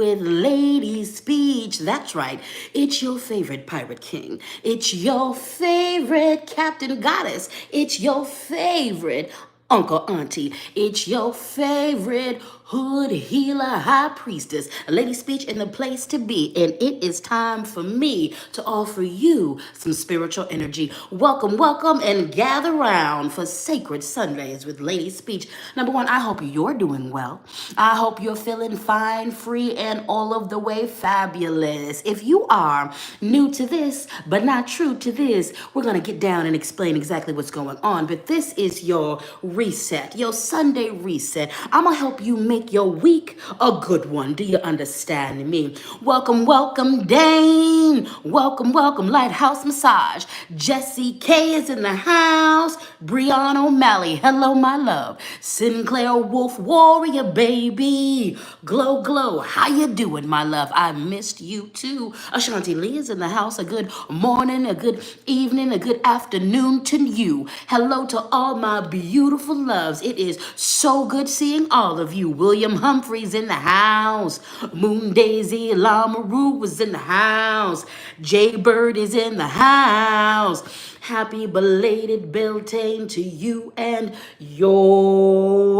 with Lady Speech. That's right. It's your favorite pirate king. It's your favorite captain goddess. It's your favorite uncle auntie. It's your favorite hood healer high priestess. Lady Speech in the place to be. And it is time for me to offer you some spiritual energy. Welcome, welcome, and gather round for Sacred Sundays with Lady Speech. Number one, I hope you're doing well. I hope you're feeling fine, free, and all of the way fabulous. If you are new to this, but not true to this, we're going to get down and explain exactly what's going on. But this is your reset, your Sunday reset. I'm going to help you make your week a good one. Do you understand me? Welcome, welcome, Dane. Welcome, welcome, Lighthouse Massage. Jesse K is in the house. Brianna O'Malley, hello, my love. Sinclair Wolf Warrior, baby. Glow, glow, how you doing, my love? I missed you too. Ashanti Lee is in the house. A good morning, a good evening, a good afternoon to you. Hello to all my beautiful loves. It is so good seeing all of you. William Humphreys in the house. Moon Daisy Lamaru was in the house. Jay Bird is in the house. Happy belated Beltane to you and yours.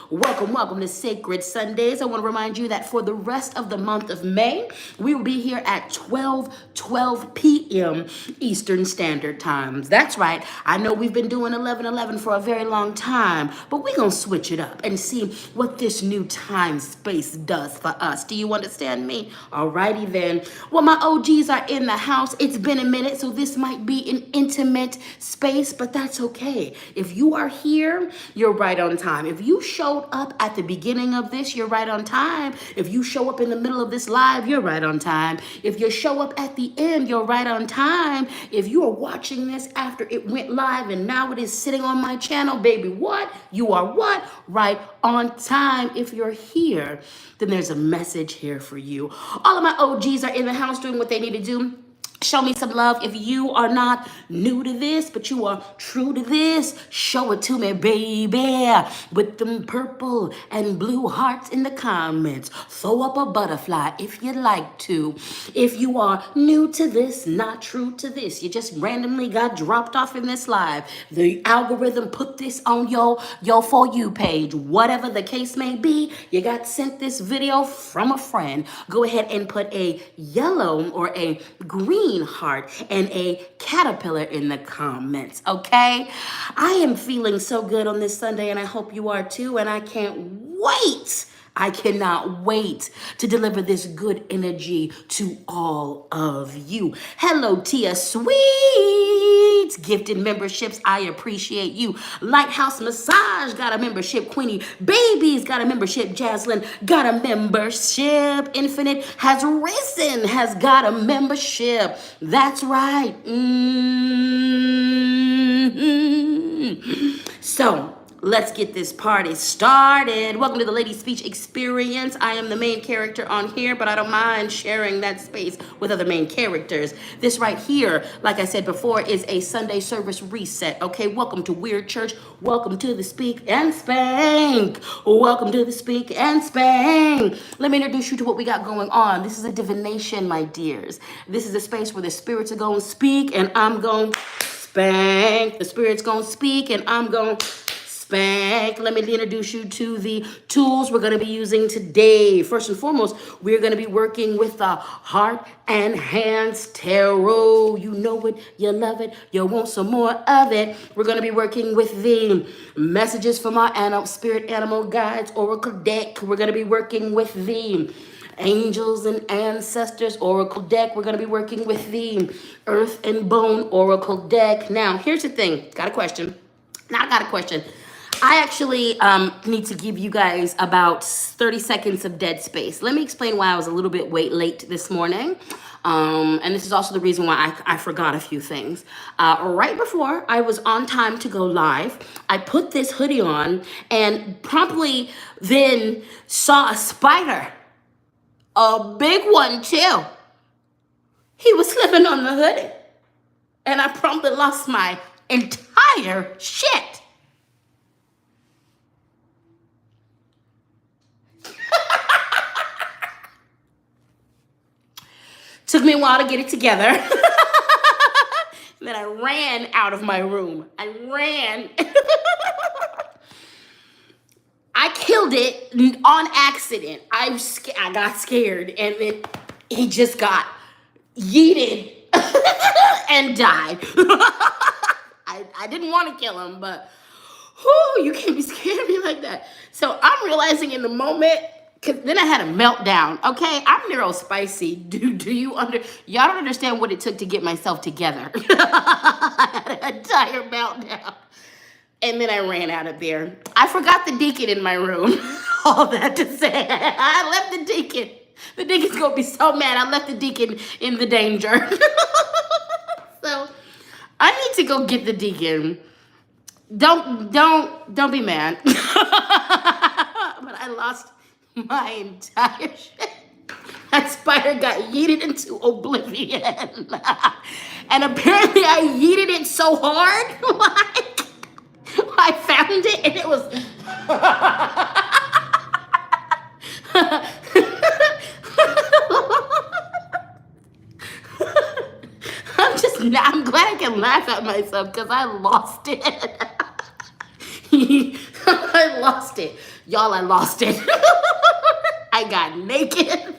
Welcome, welcome to Sacred Sundays. I want to remind you that for the rest of the month of May, we will be here at 12 p.m. Eastern Standard Times. That's right. I know we've been doing 11 for a very long time, but we're going to switch it up and see what this new time space does for us. Do you understand me? Alrighty then. Well, my OGs are in the house. It's been a minute, so this might be an intimate space, but that's okay. If you are here, you're right on time. If you showed up at the beginning of this, you're right on time. If you show up in the middle of this live, you're right on time. If you show up at the end, you're right on time. If you are watching this after it went live and now it is sitting on my channel, baby, what? You are what? Right on time. If you're here, then there's a message here for you. All of my OGs are in the house doing what they need to do. Show me some love. If you are not new to this, but you are true to this, show it to me, baby. With them purple and blue hearts in the comments. Throw up a butterfly if you'd like to. If you are new to this, not true to this, you just randomly got dropped off in this live. The algorithm put this on your For You page. Whatever the case may be, you got sent this video from a friend. Go ahead and put a yellow or a green heart and a caterpillar in the comments, okay? I am feeling so good on this Sunday, and I hope you are too, and I can't wait. I cannot wait to deliver this good energy to all of you. Hello, Tia Sweet. Gifted memberships, I appreciate you. Lighthouse Massage got a membership. Queenie Babies got a membership. Jaslyn got a membership. Infinite has risen, has got a membership. That's right. So, let's get this party started. Welcome to the Lady Speech Experience. I am the main character on here, but I don't mind sharing that space with other main characters. This right here, like I said before, is a Sunday service reset. Okay, welcome to Weird Church. Welcome to the Speak and Spank. Welcome to the Speak and Spank. Let me introduce you to what we got going on. This is a divination, my dears. This is a space where the spirits are going to speak and I'm going to spank. The spirits going to speak and I'm going to spank. Let me introduce you to the tools we're going to be using today. First and foremost, we're going to be working with the Heart and Hands Tarot. You know it, you love it, you want some more of it. We're going to be working with the messages from our spirit animal guides oracle deck. We're going to be working with the Angels and Ancestors Oracle deck. We're going to be working with the Earth and Bone Oracle deck. Now, here's the thing. Got a question. Now I got a question. I actually need to give you guys about 30 seconds of dead space. Let me explain why I was a little bit late this morning. And this is also the reason why I forgot a few things. Right before I was on time to go live, I put this hoodie on and promptly then saw a spider. A big one too. He was slipping on the hoodie. And I promptly lost my entire shit. Took me a while to get it together. Then I ran out of my room. I ran. I killed it on accident. I got scared, and then he just got yeeted and died. I didn't want to kill him, but you can't be scared of me like that. So I'm realizing in the moment, because then I had a meltdown. Okay, I'm neurospicy. Y'all don't understand what it took to get myself together. I had an entire meltdown. And then I ran out of there. I forgot the deacon in my room. All that to say, I left the deacon. The deacon's gonna be so mad. I left the deacon in the danger. So I need to go get the deacon. Don't be mad. But I lost my entire shit. That spider got yeeted into oblivion. And apparently I yeeted it so hard, like, I found it and it was I'm glad I can laugh at myself because I lost it. I lost it. Y'all, I lost it. I got naked.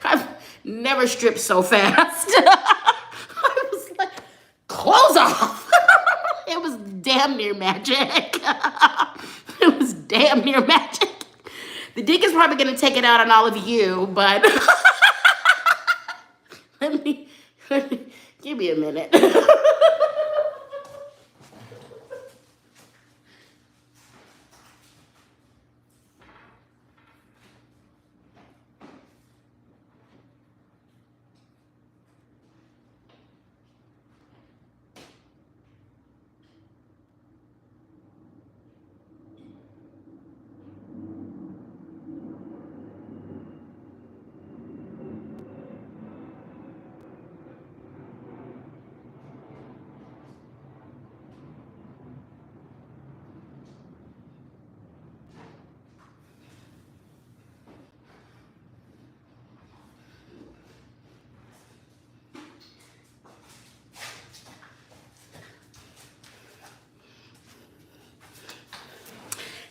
I've never stripped so fast. I was like, clothes off. It was damn near magic. It was damn near magic. The deacon's probably going to take it out on all of you, but let me give me a minute.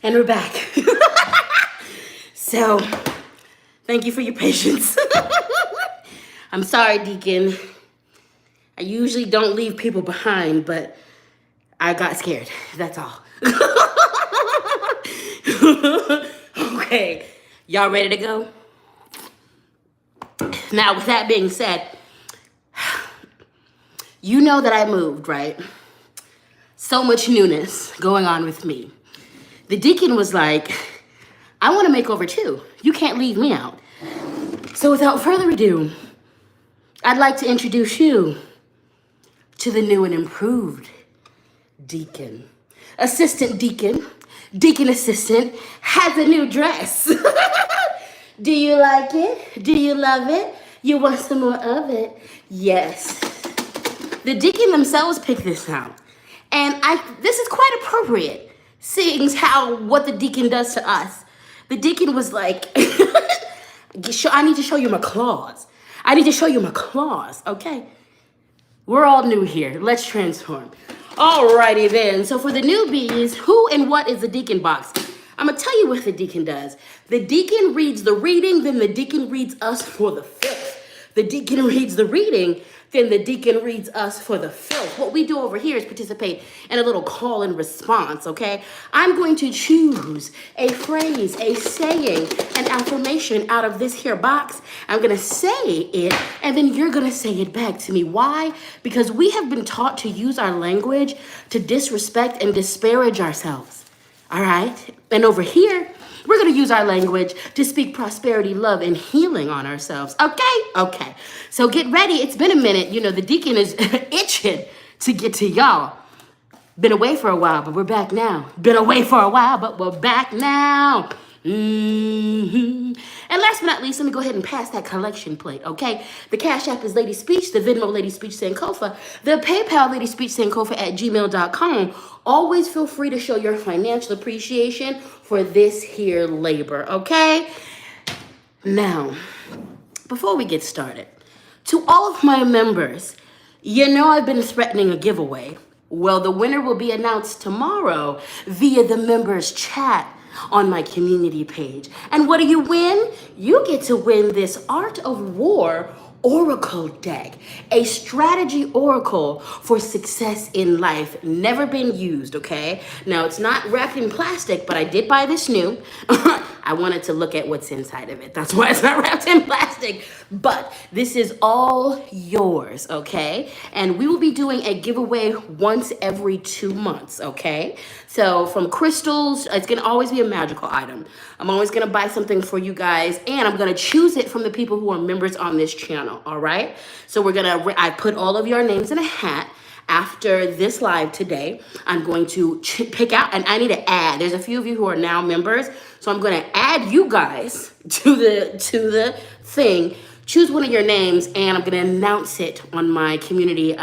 And we're back. So, thank you for your patience. I'm sorry, Deacon. I usually don't leave people behind, but I got scared. That's all. Okay, y'all ready to go? Now, with that being said, you know that I moved, right? So much newness going on with me. The deacon was like, I want to make over too. You can't leave me out. So without further ado, I'd like to introduce you to the new and improved Deacon. Assistant Deacon, Deacon Assistant, has a new dress. Do you like it? Do you love it? You want some more of it? Yes. The Deacon themselves picked this out. And this is quite appropriate. Seeing how what the deacon does to us. The deacon was like, I need to show you my claws. I need to show you my claws, okay? We're all new here. Let's transform. Alrighty then. So for the newbies, who and what is the deacon box? I'm going to tell you what the deacon does. The deacon reads the reading, then the deacon reads us for the filth. The deacon reads the reading, then the deacon reads us for the filth. What we do over here is participate in a little call and response, okay? I'm going to choose a phrase, a saying, an affirmation out of this here box. I'm going to say it, and then you're going to say it back to me. Why? Because we have been taught to use our language to disrespect and disparage ourselves, all right? And over here, we're going to use our language to speak prosperity, love, and healing on ourselves. Okay? Okay. So get ready. It's been a minute. You know, the deacon is itching to get to y'all. Been away for a while, but we're back now. Been away for a while, but we're back now. And last but not least, let me go ahead and pass that collection plate, okay? The Cash App is Lady Speech, the Venmo Lady Speech Sankofa, the PayPal Lady Speech Sankofa at gmail.com. Always feel free to show your financial appreciation for this here labor, okay? Now, before we get started, To all of my members, you know I've been threatening a giveaway. Well, the winner will be announced tomorrow via the members chat on my community page. And what do you win? You get to win this Art of War Oracle deck, a strategy oracle for success in life. Never been used, okay? Now, it's not wrapped in plastic, but I did buy this new. I wanted to look at what's inside of it. That's why it's not wrapped in plastic. But this is all yours, okay? And we will be doing a giveaway once every 2 months, okay? So from crystals, it's gonna always be a magical item. I'm always gonna buy something for you guys, and I'm gonna choose it from the people who are members on this channel, all right? So I put all of your names in a hat. After this live today, I'm going to pick out, and I need to add, there's a few of you who are now members, so I'm going to add you guys to the thing. Choose one of your names, and I'm going to announce it on my community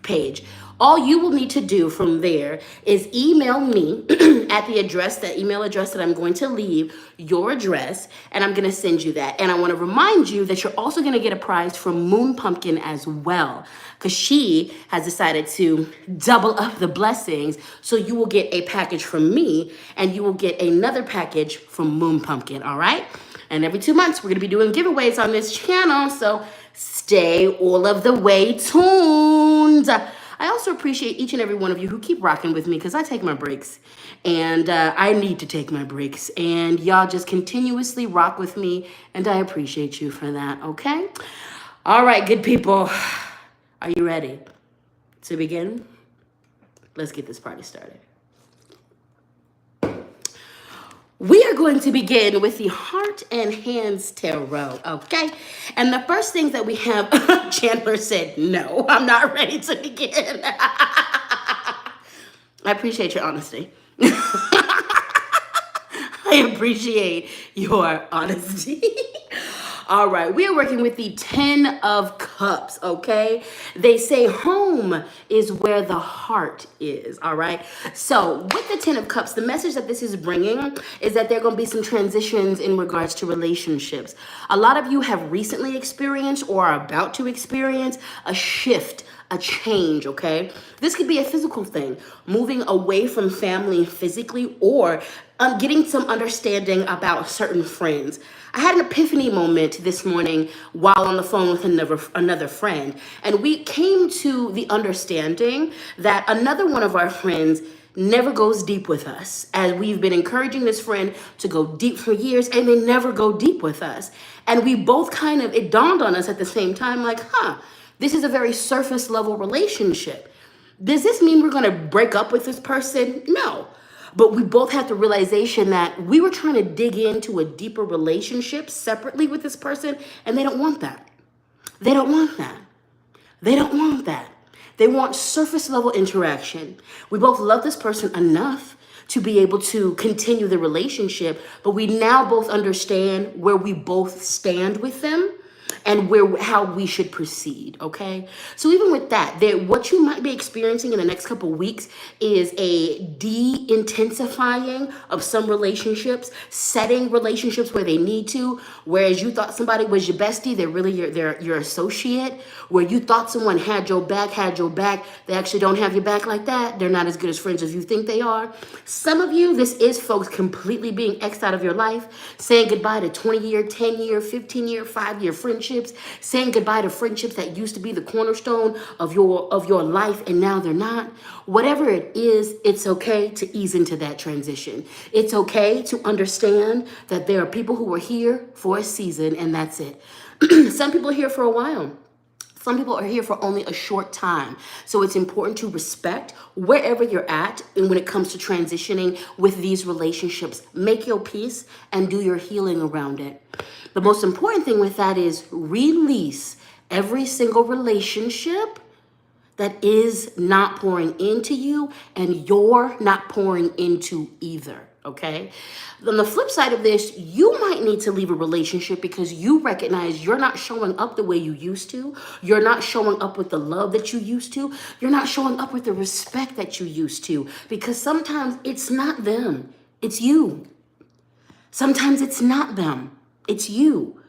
page. All you will need to do from there is email me at the email address that I'm going to leave, your address, and I'm gonna send you that. And I wanna remind you that you're also gonna get a prize from Moon Pumpkin as well, because she has decided to double up the blessings. So you will get a package from me, and you will get another package from Moon Pumpkin, all right? And every 2 months, we're gonna be doing giveaways on this channel, so stay all of the way tuned. I also appreciate each and every one of you who keep rocking with me, because I take my breaks, and I need to take my breaks, and y'all just continuously rock with me, and I appreciate you for that, okay? All right, good people. Are you ready to begin? Let's get this party started. We are going to begin with the Heart and Hands Tarot, okay? And the first thing that we have, Chandler said, no, I'm not ready to begin. I appreciate your honesty. I appreciate your honesty. All right, we are working with the 10 of Cups, okay? They say home is where the heart is, all right? So with the 10 of Cups, the message that this is bringing is that there are going to be some transitions in regards to relationships. A lot of you have recently experienced or are about to experience a shift, a change, okay? This could be a physical thing, moving away from family physically, or getting some understanding about certain friends. I had an epiphany moment this morning while on the phone with another friend, and we came to the understanding that another one of our friends never goes deep with us, as we've been encouraging this friend to go deep for years, and they never go deep with us. And we both it dawned on us at the same time, like, this is a very surface level relationship. Does this mean we're gonna break up with this person? No. But we both had the realization that we were trying to dig into a deeper relationship separately with this person, and they don't want that. They don't want that. They don't want that. They want surface level interaction. We both love this person enough to be able to continue the relationship, but we now both understand where we both stand with them and how we should proceed, okay? So even with that, what you might be experiencing in the next couple weeks is a de-intensifying of some relationships, setting relationships where they need to, whereas you thought somebody was your bestie, they're really your associate, where you thought someone had your back, they actually don't have your back like that. They're not as good as friends as you think they are. Some of you, this is folks completely being X'd out of your life, saying goodbye to 20-year, 10-year, 15-year, 5-year friendships, saying goodbye to friendships that used to be the cornerstone of your life, and now they're not. Whatever it is, it's okay to ease into that transition. It's okay to understand that there are people who are here for a season, and that's it. Some people are here for a while. Some people are here for only a short time. So it's important to respect wherever you're at, and when it comes to transitioning with these relationships, make your peace and do your healing around it. The most important thing with that is release every single relationship that is not pouring into you, and you're not pouring into either, okay? On the flip side of this, you might need to leave a relationship because you recognize you're not showing up the way you used to. You're not showing up with the love that you used to. You're not showing up with the respect that you used to, because sometimes it's not them, it's you. Sometimes it's not them, it's you.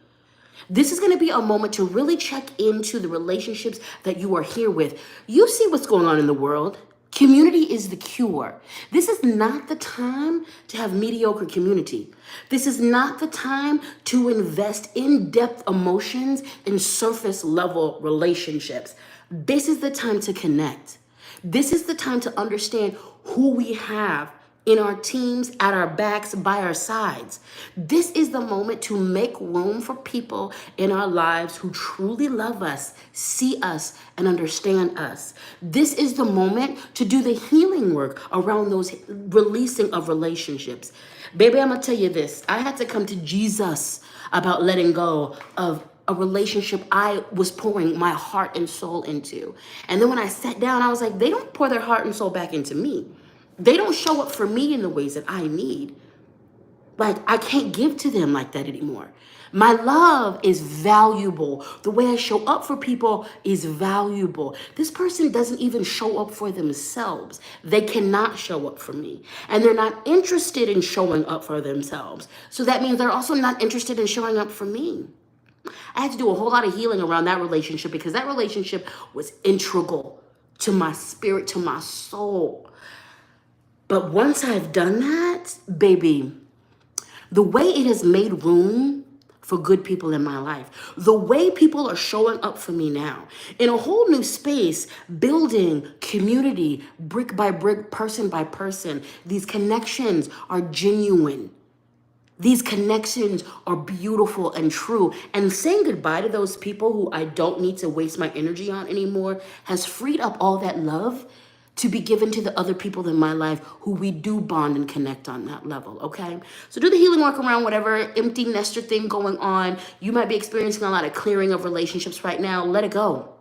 This is going to be a moment to really check into the relationships that you are here with. You see what's going on in the world. Community is the cure. This is not the time to have mediocre community. This is not the time to invest in-depth emotions in surface level relationships. This is the time to connect. This is the time to understand who we have in our teams, at our backs, by our sides. This is the moment to make room for people in our lives who truly love us, see us, and understand us. This is the moment to do the healing work around those releasing of relationships. Baby, I'm gonna tell you this. I had to come to Jesus about letting go of a relationship I was pouring my heart and soul into. And then when I sat down, I was like, they don't pour their heart and soul back into me. They don't show up for me in the ways that I need. Like, I can't give to them like that anymore. My love is valuable. The way I show up for people is valuable. This person doesn't even show up for themselves. They cannot show up for me. And they're not interested in showing up for themselves. So that means they're also not interested in showing up for me. I had to do a whole lot of healing around that relationship because that relationship was integral to my spirit, to my soul. But once I've done that, baby, the way it has made room for good people in my life, the way people are showing up for me now, in a whole new space, building community, brick by brick, person by person, these connections are genuine. These connections are beautiful and true. And saying goodbye to those people who I don't need to waste my energy on anymore has freed up all that love to be given to the other people in my life who we do bond and connect on that level, okay? So do the healing work around whatever empty nester thing going on. You might be experiencing a lot of clearing of relationships right now. Let it go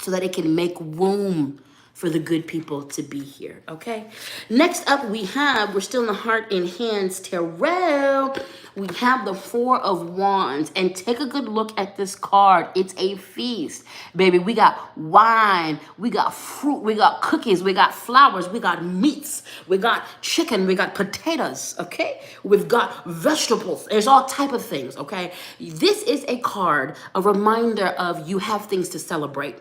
so that it can make room for the good people to be here, okay? Next up, we're still in the Heart and Hands Tarot. We have the Four of Wands. And take a good look at this card. It's a feast. Baby, we got wine, we got fruit, we got cookies, we got flowers, we got meats, we got chicken, we got potatoes, okay? We've got vegetables. There's all type of things, okay? This is a card, a reminder of you have things to celebrate.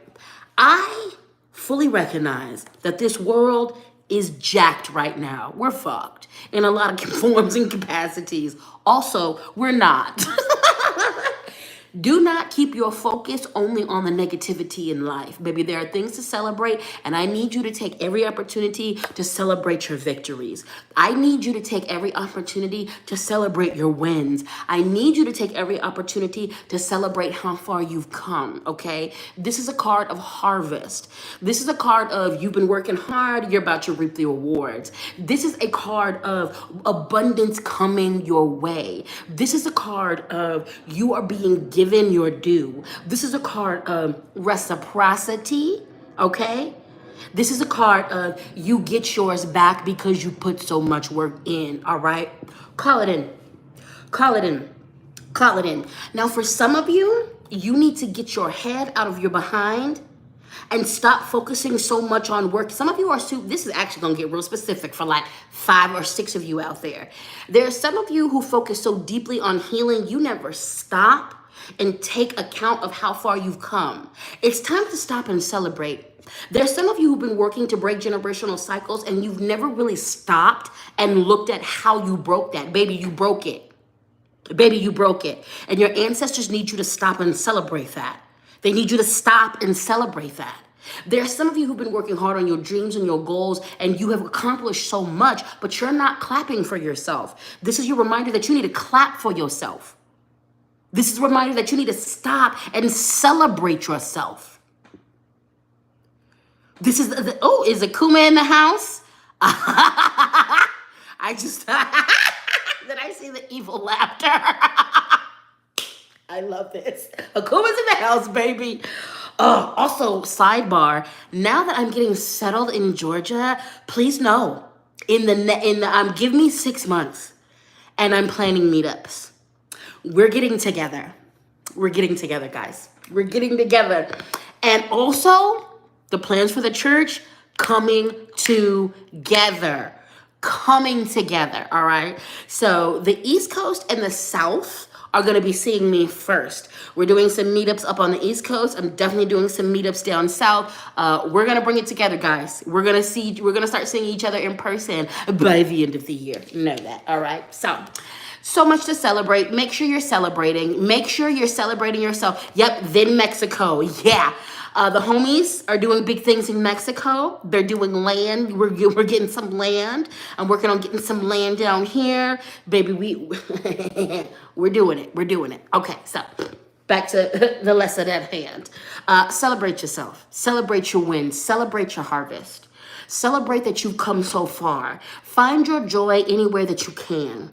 I fully recognize that this world is jacked right now. We're fucked in a lot of forms and capacities. Also, we're not. Do not keep your focus only on the negativity in life. Baby, there are things to celebrate, and I need you to take every opportunity to celebrate your victories. I need you to take every opportunity to celebrate your wins. I need you to take every opportunity to celebrate how far you've come, okay? This is a card of harvest. This is a card of you've been working hard, you're about to reap the rewards. This is a card of abundance coming your way. This is a card of you are being given your due. This is a card of reciprocity, okay? This is a card of you get yours back because you put so much work in, all right? Call it in. Call it in. Call it in. Now, for some of you, you need to get your head out of your behind and stop focusing so much on work. Some of you are, this is actually gonna get real specific for like 5 or 6 of you out there. There are some of you who focus so deeply on healing, you never stop and take account of how far you've come. It's time to stop and celebrate. There's some of you who've been working to break generational cycles and you've never really stopped and looked at how you broke that. Baby, you broke it. Baby, you broke it. And your ancestors need you to stop and celebrate that. They need you to stop and celebrate that. There are some of you who've been working hard on your dreams and your goals, and you have accomplished so much, but you're not clapping for yourself. This is your reminder that you need to clap for yourself. This is a reminder that you need to stop and celebrate yourself. This is is Akuma in the house? I just, did I see the evil laughter? I love this. Akuma's in the house, baby. Also, sidebar, now that I'm getting settled in Georgia, please know, give me 6 months and I'm planning meetups. We're getting together. We're getting together, guys. We're getting together. And also, the plans for the church coming together, all right? So the East Coast and the South are going to be seeing me first. We're doing some meetups up on the East Coast. I'm definitely doing some meetups down south. We're going to bring it together, guys. We're going to start seeing each other in person by the end of the year. Know that, all right? So much to celebrate. Make sure you're celebrating. Make sure you're celebrating yourself. Yep, then Mexico. Yeah. The homies are doing big things in Mexico. They're doing land. We're getting some land. I'm working on getting some land down here. Baby, we're doing it. We're doing it. Okay, so back to the lesson at hand. Celebrate yourself. Celebrate your wins. Celebrate your harvest. Celebrate that you've come so far. Find your joy anywhere that you can.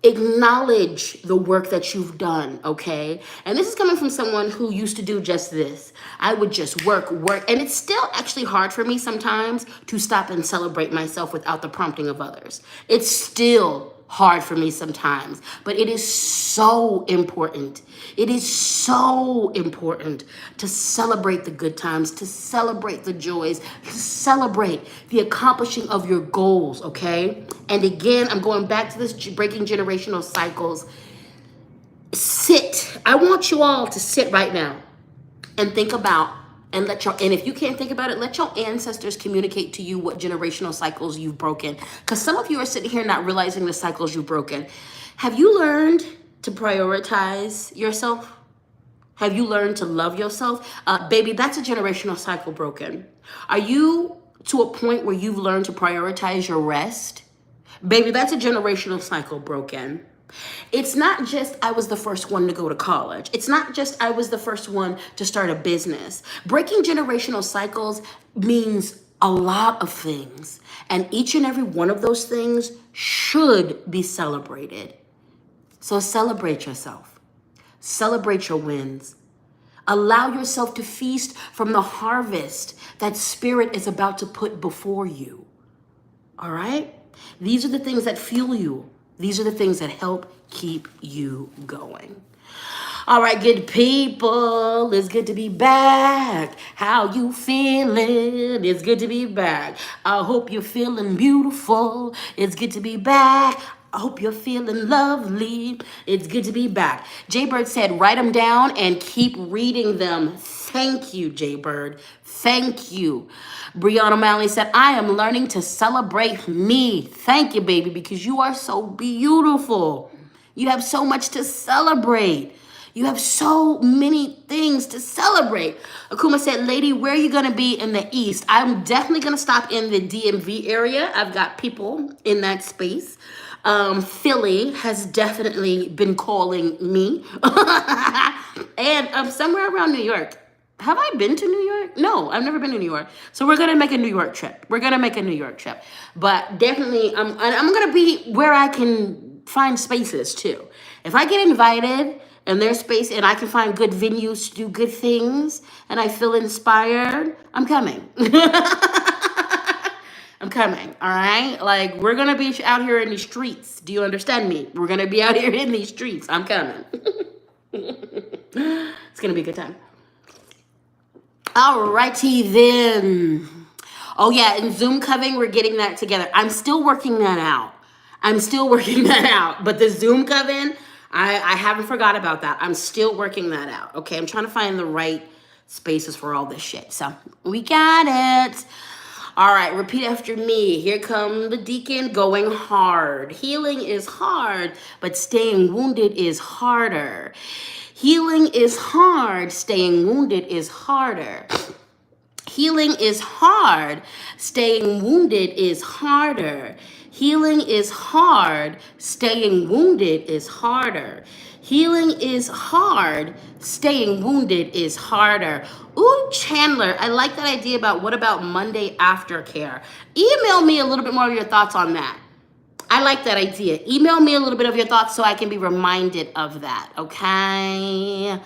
Acknowledge the work that you've done, okay? And this is coming from someone who used to do just this. I would just work. And it's still actually hard for me sometimes to stop and celebrate myself without the prompting of others. It's still hard for me sometimes, but it is so important. It is so important to celebrate the good times, to celebrate the joys, to celebrate the accomplishing of your goals, okay? And again, I'm going back to this breaking generational cycles. Sit. I want you all to sit right now and think about and if you can't think about it, let your ancestors communicate to you what generational cycles you've broken. Because some of you are sitting here not realizing the cycles you've broken. Have you learned to prioritize yourself? Have you learned to love yourself? Baby, that's a generational cycle broken. Are you to a point where you've learned to prioritize your rest? Baby, that's a generational cycle broken. It's not just I was the first one to go to college. It's not just I was the first one to start a business. Breaking generational cycles means a lot of things. And each and every one of those things should be celebrated. So celebrate yourself. Celebrate your wins. Allow yourself to feast from the harvest that Spirit is about to put before you. All right? These are the things that fuel you. These are the things that help keep you going. All right, good people. It's good to be back. How you feeling? It's good to be back. I hope you're feeling beautiful. It's good to be back. I hope you're feeling lovely. It's good to be back. Jaybird said, write them down and keep reading them. Thank you, Jaybird. Thank you. Brianna Malley said, I am learning to celebrate me. Thank you, baby, because you are so beautiful. You have so much to celebrate. You have so many things to celebrate. Akuma said, lady, where are you going to be in the East? I'm definitely going to stop in the DMV area. I've got people in that space. Philly has definitely been calling me. And somewhere around New York. Have I been to New York? No, I've never been to New York. So we're going to make a New York trip. But definitely, I'm going to be where I can find spaces too. If I get invited and there's space and I can find good venues to do good things and I feel inspired, I'm coming. I'm coming, all right? Like, we're going to be out here in the streets. Do you understand me? We're going to be out here in these streets. I'm coming. It's going to be a good time. All righty then. Oh, yeah, in Zoom Coving, we're getting that together. I'm still working that out. But the Zoom Coven, I haven't forgot about that. I'm still working that out, okay? I'm trying to find the right spaces for all this shit. So, we got it. All right, repeat after me. Here come the Deacon going hard. Healing is hard, but staying wounded is harder. Healing is hard, staying wounded is harder. Healing is hard, staying wounded is harder. Healing is hard, staying wounded is harder. Healing is hard, staying wounded is harder. Ooh, Chandler, I like that idea about what about Monday aftercare? Email me a little bit more of your thoughts on that. I like that idea. Email me a little bit of your thoughts so I can be reminded of that, okay?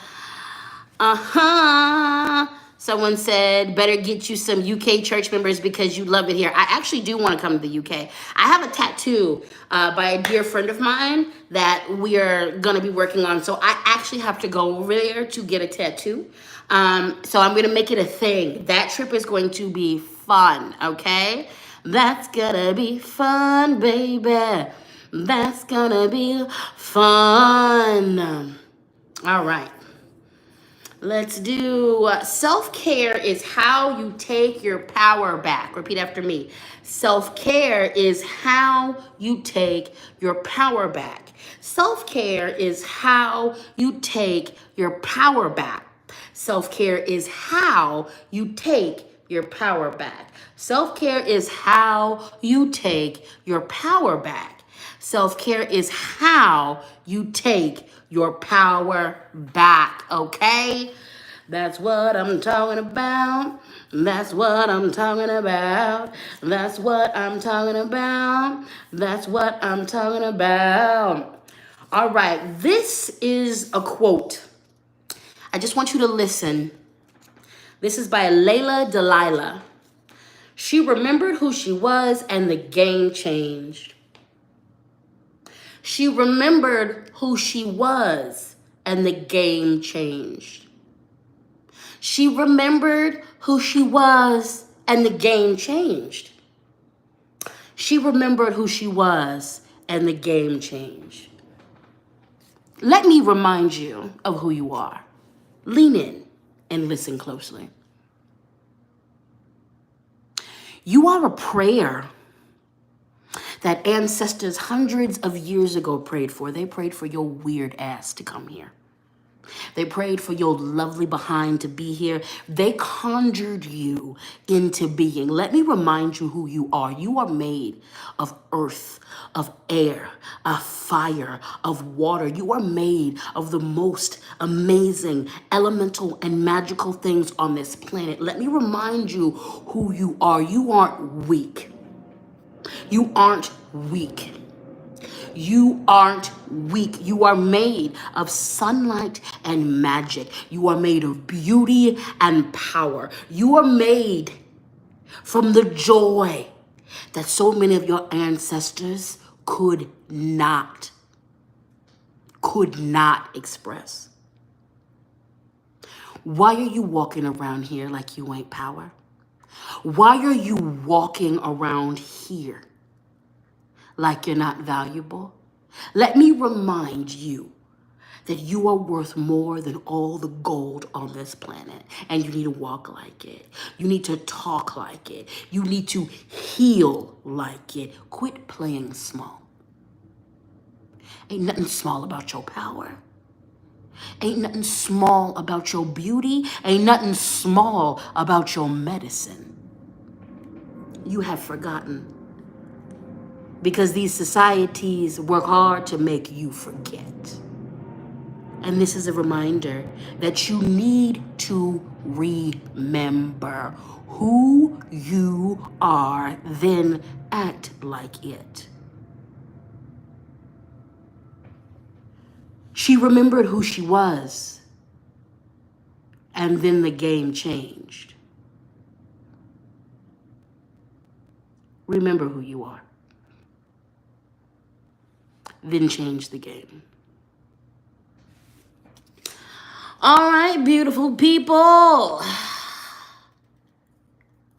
Someone said, better get you some UK church members because you love it here. I actually do want to come to the UK. I have a tattoo by a dear friend of mine that we are going to be working on. So I actually have to go over there to get a tattoo. So I'm going to make it a thing. That trip is going to be fun, okay? That's going to be fun, baby. That's gonna be fun. All right. Let's do self-care is how you take your power back. Repeat after me. Self-care is how you take your power back. Self-care is how you take your power back. Self-care is how you take your power back. Self-care is how you take your power back. Self-care is how you take your power back, okay? That's what I'm talking about. That's what I'm talking about. That's what I'm talking about. That's what I'm talking about. All right, this is a quote. I just want you to listen. This is by Layla Delilah. She remembered who she was and the game changed. She remembered who she was and the game changed. She remembered who she was and the game changed. She remembered who she was and the game changed. Let me remind you of who you are. Lean in and listen closely. You are a prayer that ancestors hundreds of years ago prayed for. They prayed for your weird ass to come here. They prayed for your lovely behind to be here. They conjured you into being. Let me remind you who you are. You are made of earth, of air, of fire, of water. You are made of the most amazing, elemental, and magical things on this planet. Let me remind you who you are. You aren't weak. You aren't weak. You aren't weak. You are made of sunlight and magic. You are made of beauty and power. You are made from the joy that so many of your ancestors could not express. Why are you walking around here like you ain't power? Why are you walking around here like you're not valuable? Let me remind you that you are worth more than all the gold on this planet. And you need to walk like it. You need to talk like it. You need to heal like it. Quit playing small. Ain't nothing small about your power. Ain't nothing small about your beauty. Ain't nothing small about your medicine. You have forgotten. Because these societies work hard to make you forget. And this is a reminder that you need to remember who you are, then act like it. She remembered who she was, and then the game changed. Remember who you are. Then change the game. All right, beautiful people.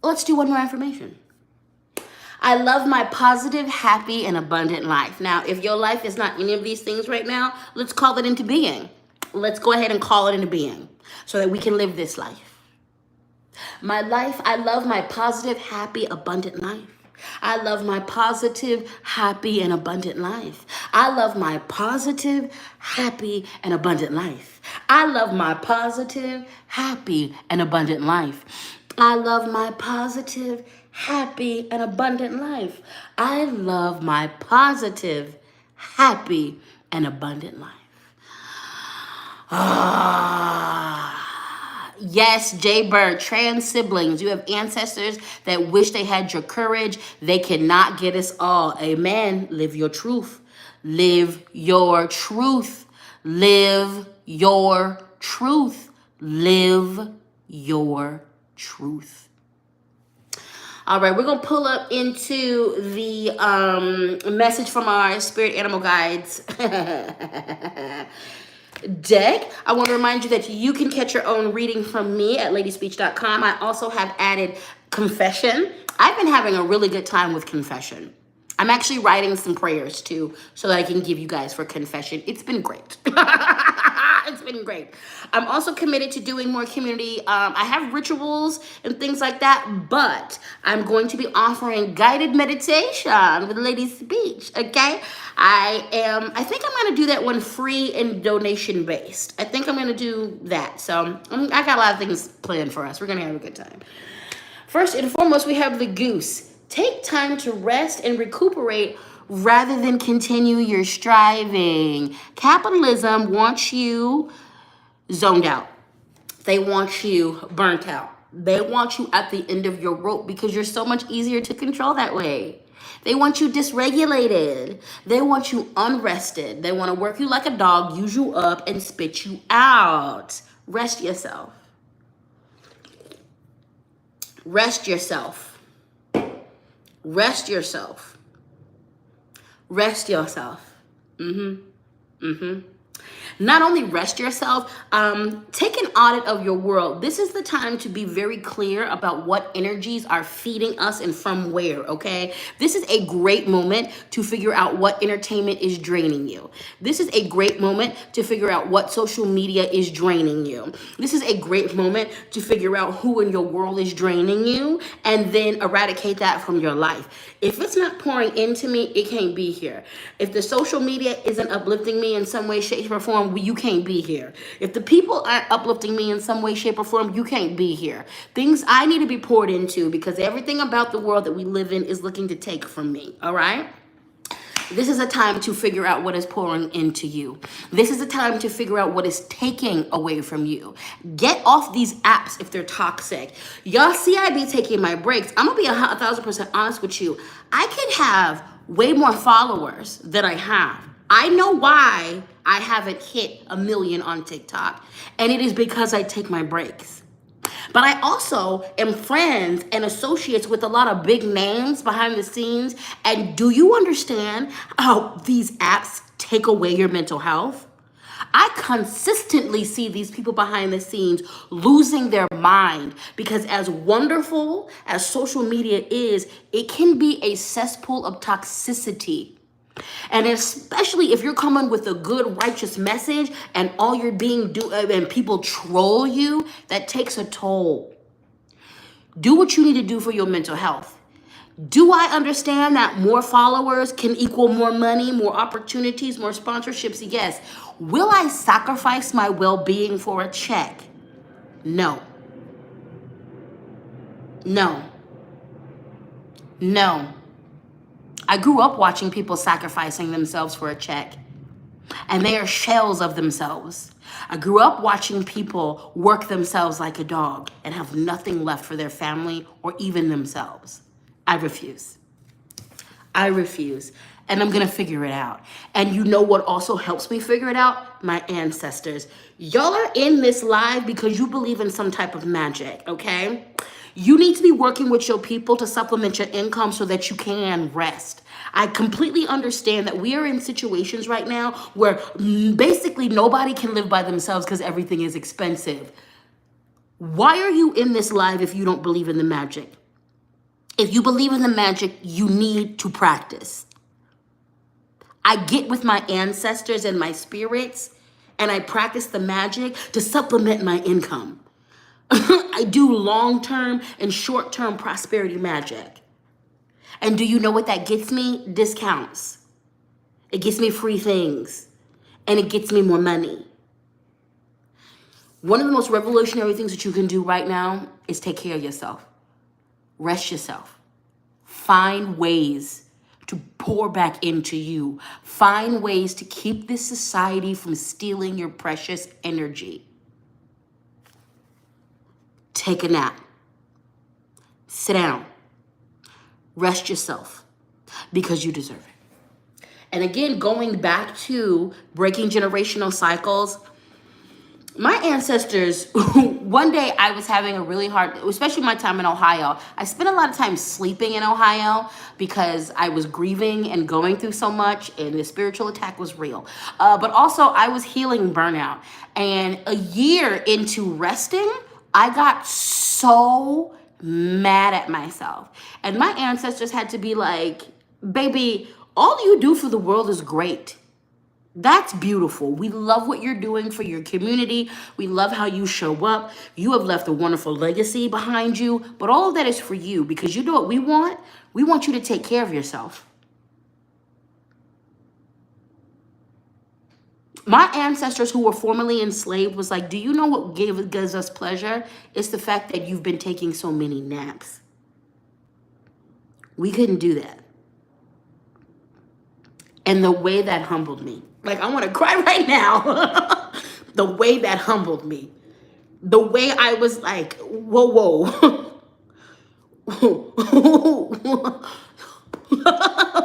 Let's do one more affirmation. I love my positive, happy, and abundant life. Now, if your life is not any of these things right now, let's call it into being. Let's go ahead and call it into being so that we can live this life. My life, I love my positive, happy, abundant life. I love my positive, happy, and abundant life. I love my positive, happy, and abundant life. I love my positive, happy, and abundant life. I love my positive, happy, and abundant life. I love my positive, happy, and abundant life. Yes, Jay Bird, trans siblings, you have ancestors that wish they had your courage. They cannot get us all. Amen. Live your truth. Live your truth. Live your truth. Live your truth. All right, we're going to pull up into the message from our spirit animal guides deck. I want to remind you that you can catch your own reading from me at ladyspeech.com. I also have added confession. I've been having a really good time with confession. I'm actually writing some prayers too, so that I can give you guys for confession. It's been great. It's been great. I'm also committed to doing more community. I have rituals and things like that, but I'm going to be offering guided meditation with Lady Speech. Okay, I think I'm gonna do that one free and donation based. I think I'm gonna do that. So I got a lot of things planned for us. We're gonna have a good time. First and foremost, we have the goose. Take time to rest and recuperate rather than continue your striving. Capitalism wants you zoned out. They want you burnt out. They want you at the end of your rope because you're so much easier to control that way. They want you dysregulated. They want you unrested. They want to work you like a dog, use you up, and spit you out. Rest yourself. Rest yourself. Rest yourself. Rest yourself. Not only rest yourself, take an audit of your world. This is the time to be very clear about what energies are feeding us and from where, okay? This is a great moment to figure out what entertainment is draining you. This is a great moment to figure out what social media is draining you. This is a great moment to figure out who in your world is draining you and then eradicate that from your life. If it's not pouring into me, it can't be here. If the social media isn't uplifting me in some way, shape, or form, you can't be here. If the people aren't uplifting me in some way, shape, or form, you can't be here. Things I need to be poured into because everything about the world that we live in is looking to take from me, all right? This is a time to figure out what is pouring into you. This is a time to figure out what is taking away from you. Get off these apps if they're toxic. Y'all see I be taking my breaks. I'm gonna be 1,000% honest with you. I could have way more followers than I have. I know why I haven't hit 1 million on TikTok, and it is because I take my breaks. But I also am friends and associates with a lot of big names behind the scenes. And do you understand how these apps take away your mental health? I consistently see these people behind the scenes losing their mind because as wonderful as social media is, it can be a cesspool of toxicity. And especially if you're coming with a good righteous message and all you're being and people troll you, that takes a toll. Do what you need to do for your mental health. Do I understand that more followers can equal more money, more opportunities, more sponsorships? Yes. Will I sacrifice my well-being for a check? No. No. No. I grew up watching people sacrificing themselves for a check, and they are shells of themselves. I grew up watching people work themselves like a dog and have nothing left for their family or even themselves. I refuse. I refuse. And I'm going to figure it out. And you know what also helps me figure it out? My ancestors. Y'all are in this live because you believe in some type of magic, okay? You need to be working with your people to supplement your income so that you can rest. I completely understand that we are in situations right now where basically nobody can live by themselves because everything is expensive. Why are you in this live if you don't believe in the magic? If you believe in the magic, you need to practice. I get with my ancestors and my spirits, and I practice the magic to supplement my income. I do long-term and short-term prosperity magic. And do you know what that gets me? Discounts. It gets me free things. And it gets me more money. One of the most revolutionary things that you can do right now is take care of yourself. Rest yourself. Find ways to pour back into you. Find ways to keep this society from stealing your precious energy. Take a nap. Sit down. Rest yourself because you deserve it. And again, going back to breaking generational cycles, my ancestors, one day I was having a really hard, especially my time in Ohio. I spent a lot of time sleeping in Ohio because I was grieving and going through so much, and the spiritual attack was real. But also I was healing burnout. And a year into resting, I got so mad at myself. And my ancestors had to be like, Baby, all you do for the world is great. That's beautiful. We love what you're doing for your community. We love how you show up. You have left a wonderful legacy behind you, but all of that is for you because you know what we want? We want you to take care of yourself. My ancestors who were formerly enslaved was like, do you know what gives us pleasure? It's the fact that you've been taking so many naps. We couldn't do that. And the way that humbled me, like I want to cry right now. The way that humbled me, the way I was like, whoa, whoa.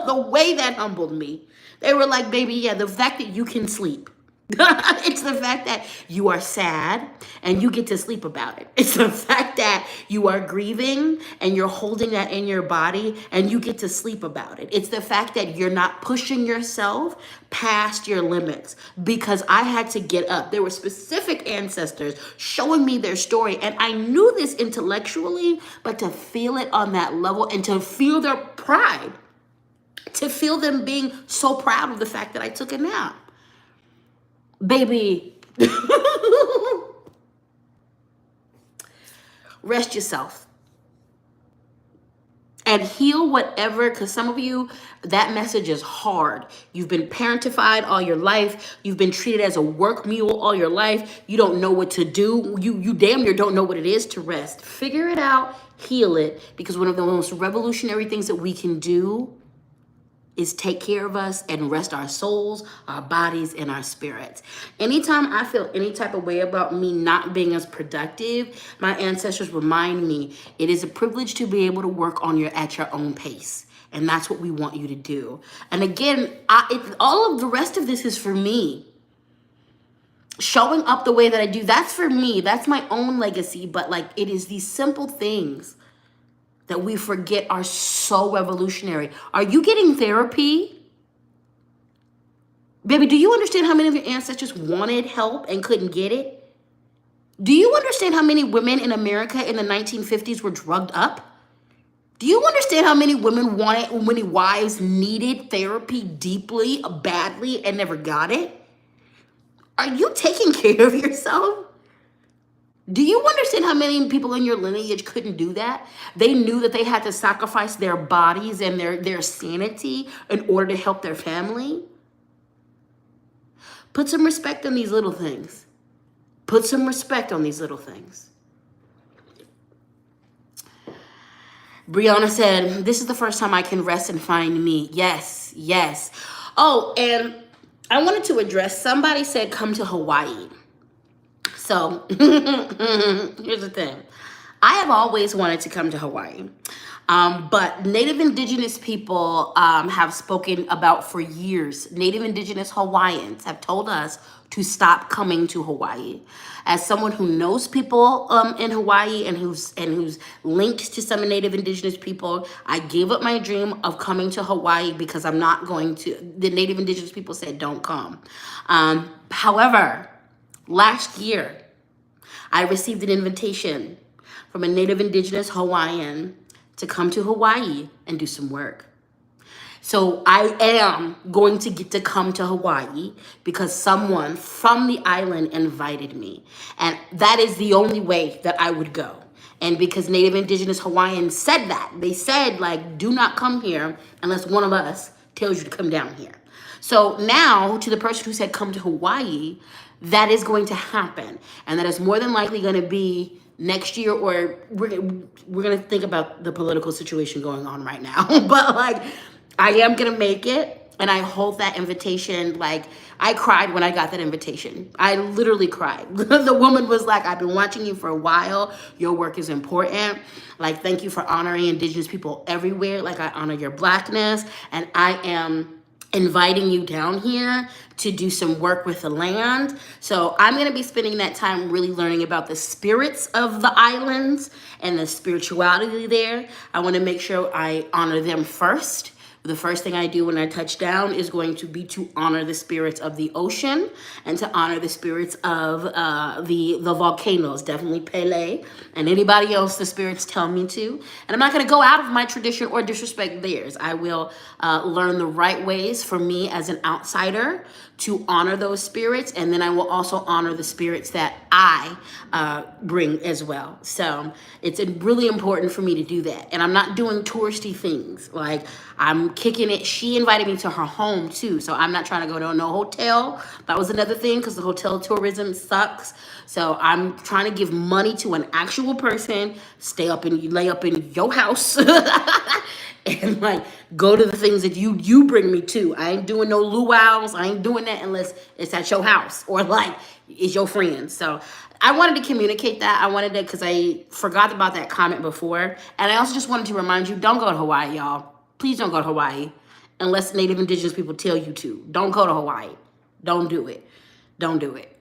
The way that humbled me. They were like, baby, yeah, the fact that you can sleep. It's the fact that you are sad and you get to sleep about it. It's the fact that you are grieving and you're holding that in your body and you get to sleep about it. It's the fact that you're not pushing yourself past your limits, because I had to get up. There were specific ancestors showing me their story, and I knew this intellectually, but to feel it on that level and to feel their pride, to feel them being so proud of the fact that I took a nap. Baby, rest yourself and heal whatever, because some of you, that message is hard. You've been parentified all your life. You've been treated as a work mule all your life. You don't know what to do. You damn near don't know what it is to rest. Figure it out, heal it, because one of the most revolutionary things that we can do is take care of us and rest our souls, our bodies, and our spirits. Anytime I feel any type of way about me not being as productive, my ancestors remind me it is a privilege to be able to work on at your own pace. And that's what we want you to do. And again, all of the rest of this is for me. Showing up the way that I do, that's for me. That's my own legacy. But like, it is these simple things that we forget are so revolutionary. Are you getting therapy? Baby, do you understand how many of your ancestors wanted help and couldn't get it? Do you understand how many women in America in the 1950s were drugged up? Do you understand how many many wives needed therapy deeply, badly, and never got it? Are you taking care of yourself? Do you understand how many people in your lineage couldn't do that? They knew that they had to sacrifice their bodies and their sanity in order to help their family. Put some respect on these little things. Put some respect on these little things. Brianna said, this is the first time I can rest and find me. Yes, yes. Oh, and I wanted to address, somebody said come to Hawaii. So here's the thing. I have always wanted to come to Hawaii. But Native Indigenous people have spoken about for years. Native Indigenous Hawaiians have told us to stop coming to Hawaii. As someone who knows people in Hawaii and who's linked to some Native Indigenous people, I gave up my dream of coming to Hawaii because I'm not going to. The Native Indigenous people said don't come. However, last year, I received an invitation from a Native Indigenous Hawaiian to come to Hawaii and do some work. So I am going to get to come to Hawaii because someone from the island invited me. And that is the only way that I would go. And because Native Indigenous Hawaiians said that, they said, like, do not come here unless one of us tells you to come down here. So now, to the person who said come to Hawaii, that is going to happen. And that is more than likely going to be next year, or we're going to think about the political situation going on right now. But like, I am going to make it. And I hold that invitation. Like, I cried when I got that invitation. I literally cried. The woman was like, I've been watching you for a while. Your work is important. Like, thank you for honoring Indigenous people everywhere. Like, I honor your Blackness. And I am inviting you down here to do some work with the land. So I'm going to be spending that time really learning about the spirits of the islands and the spirituality there. I want to make sure I honor them first The first thing I do when I touch down is going to be to honor the spirits of the ocean and to honor the spirits of the volcanoes, definitely Pele and anybody else the spirits tell me to. And I'm not going to go out of my tradition or disrespect theirs. I will learn the right ways for me as an outsider to honor those spirits, and then I will also honor the spirits that I bring as well. So it's really important for me to do that. And I'm not doing touristy things. Like, I'm kicking it. She invited me to her home too, so I'm not trying to go to no hotel. That was another thing, because the hotel tourism sucks. So I'm trying to give money to an actual person, lay up in your house and like go to the things that you bring me to. I ain't doing no luau's. I ain't doing that unless it's at your house or like it's your friends. So I wanted to communicate that. I wanted to, because I forgot about that comment before. And I also just wanted to remind you, don't go to Hawaii, y'all. Please don't go to Hawaii unless Native Indigenous people tell you to. Don't go to Hawaii. Don't do it. Don't do it.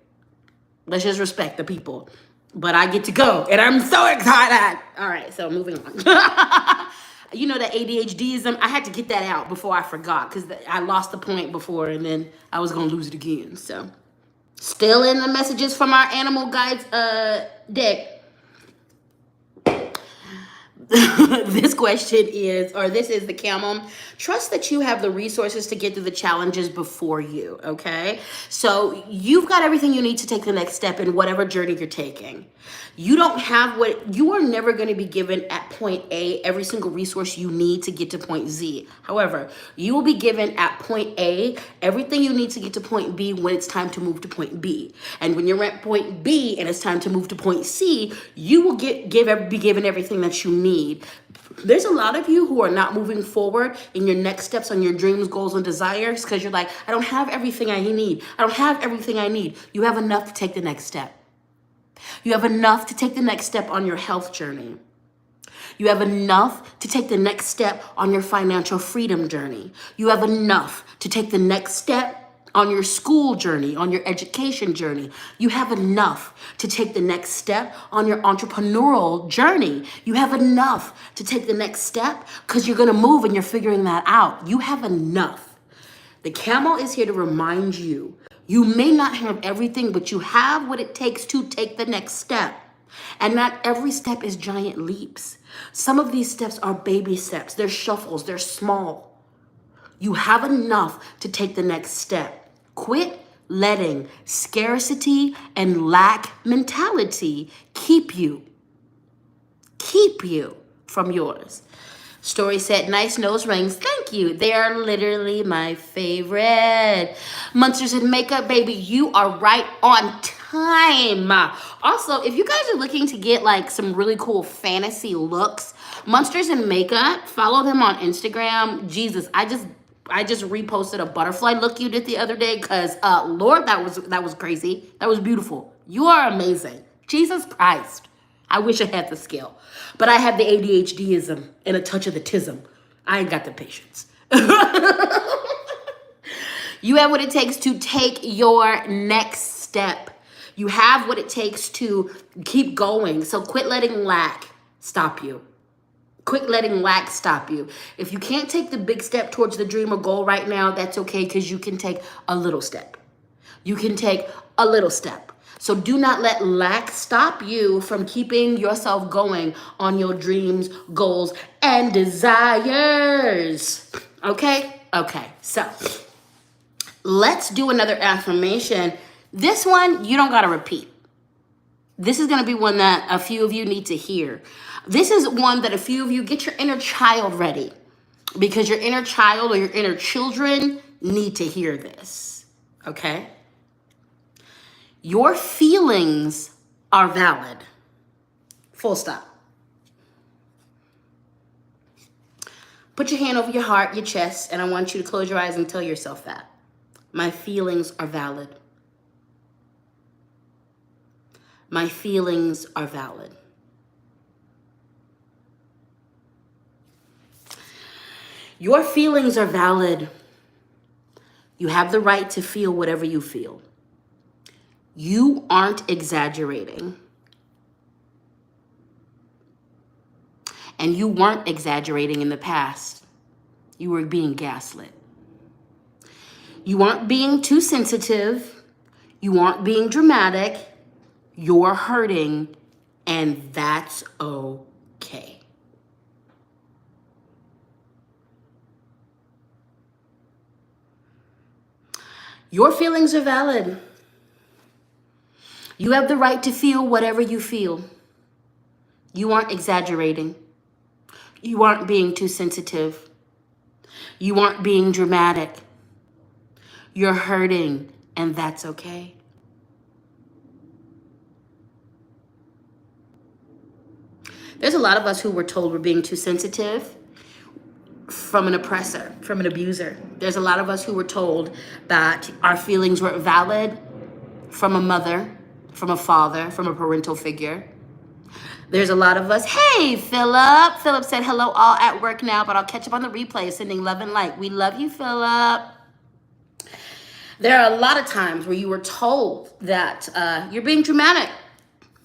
Let's just respect the people. But I get to go, and I'm so excited. All right, so moving on. You know, the ADHDism, I had to get that out before I forgot, because I lost the point before, and then I was going to lose it again. So, still in the messages from our animal guides deck. This question is, or this is the camel. Trust that you have the resources to get through the challenges before you, okay? So you've got everything you need to take the next step in whatever journey you're taking. You don't have you are never going to be given at point A every single resource you need to get to point Z. However, you will be given at point A everything you need to get to point B when it's time to move to point B. And when you're at point B and it's time to move to point C, you will be given everything that you need. There's a lot of you who are not moving forward in your next steps on your dreams, goals, and desires because you're like, I don't have everything I need. I don't have everything I need. You have enough to take the next step. You have enough to take the next step on your health journey. You have enough to take the next step on your financial freedom journey. You have enough to take the next step on your school journey, on your education journey. You have enough to take the next step on your entrepreneurial journey. You have enough to take the next step because you're going to move and you're figuring that out. You have enough. The camel is here to remind you, you may not have everything, but you have what it takes to take the next step. And not every step is giant leaps. Some of these steps are baby steps. They're shuffles. They're small. You have enough to take the next step. Quit letting scarcity and lack mentality keep you from yours. Story said, nice nose rings. Thank you. They are literally my favorite. Monsters and Makeup, baby, you are right on time. Also, if you guys are looking to get like some really cool fantasy looks, Monsters and Makeup, follow them on Instagram. Jesus, I just reposted a butterfly look you did the other day because, Lord, that was crazy. That was beautiful. You are amazing. Jesus Christ. I wish I had the skill, but I have the ADHDism and a touch of the tism. I ain't got the patience. You have what it takes to take your next step. You have what it takes to keep going. So quit letting lack stop you. Quit letting lack stop you. If you can't take the big step towards the dream or goal right now, that's okay, because you can take a little step. You can take a little step. So do not let lack stop you from keeping yourself going on your dreams, goals, and desires. Okay? Okay. So let's do another affirmation. This one, you don't got to repeat. This is going to be one that a few of you need to hear. This is one that a few of you, get your inner child ready, because your inner child or your inner children need to hear this. Okay? Your feelings are valid. Full stop. Put your hand over your heart, your chest, and I want you to close your eyes and tell yourself that. My feelings are valid. My feelings are valid. Your feelings are valid. You have the right to feel whatever you feel. You aren't exaggerating. And you weren't exaggerating in the past. You were being gaslit. You aren't being too sensitive. You aren't being dramatic. You're hurting, and that's okay. Your feelings are valid. You have the right to feel whatever you feel. You aren't exaggerating. You aren't being too sensitive. You aren't being dramatic. You're hurting, and that's okay. There's a lot of us who were told we're being too sensitive from an oppressor, from an abuser. There's a lot of us who were told that our feelings weren't valid from a mother, from a father, from a parental figure. There's a lot of us, hey, Philip. Philip said, hello, all at work now, but I'll catch up on the replay, sending love and light. We love you, Philip. There are a lot of times where you were told that you're being dramatic.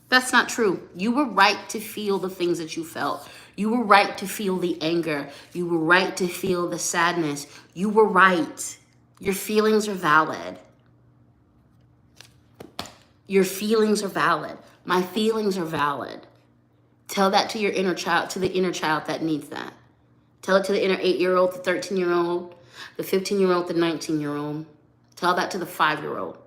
That's not true. You were right to feel the things that you felt. You were right to feel the anger. You were right to feel the sadness. You were right. Your feelings are valid. Your feelings are valid. My feelings are valid. Tell that to your inner child, to the inner child that needs that. Tell it to the inner 8-year-old, the 13-year-old, the 15-year-old, the 19-year-old. Tell that to the 5-year-old.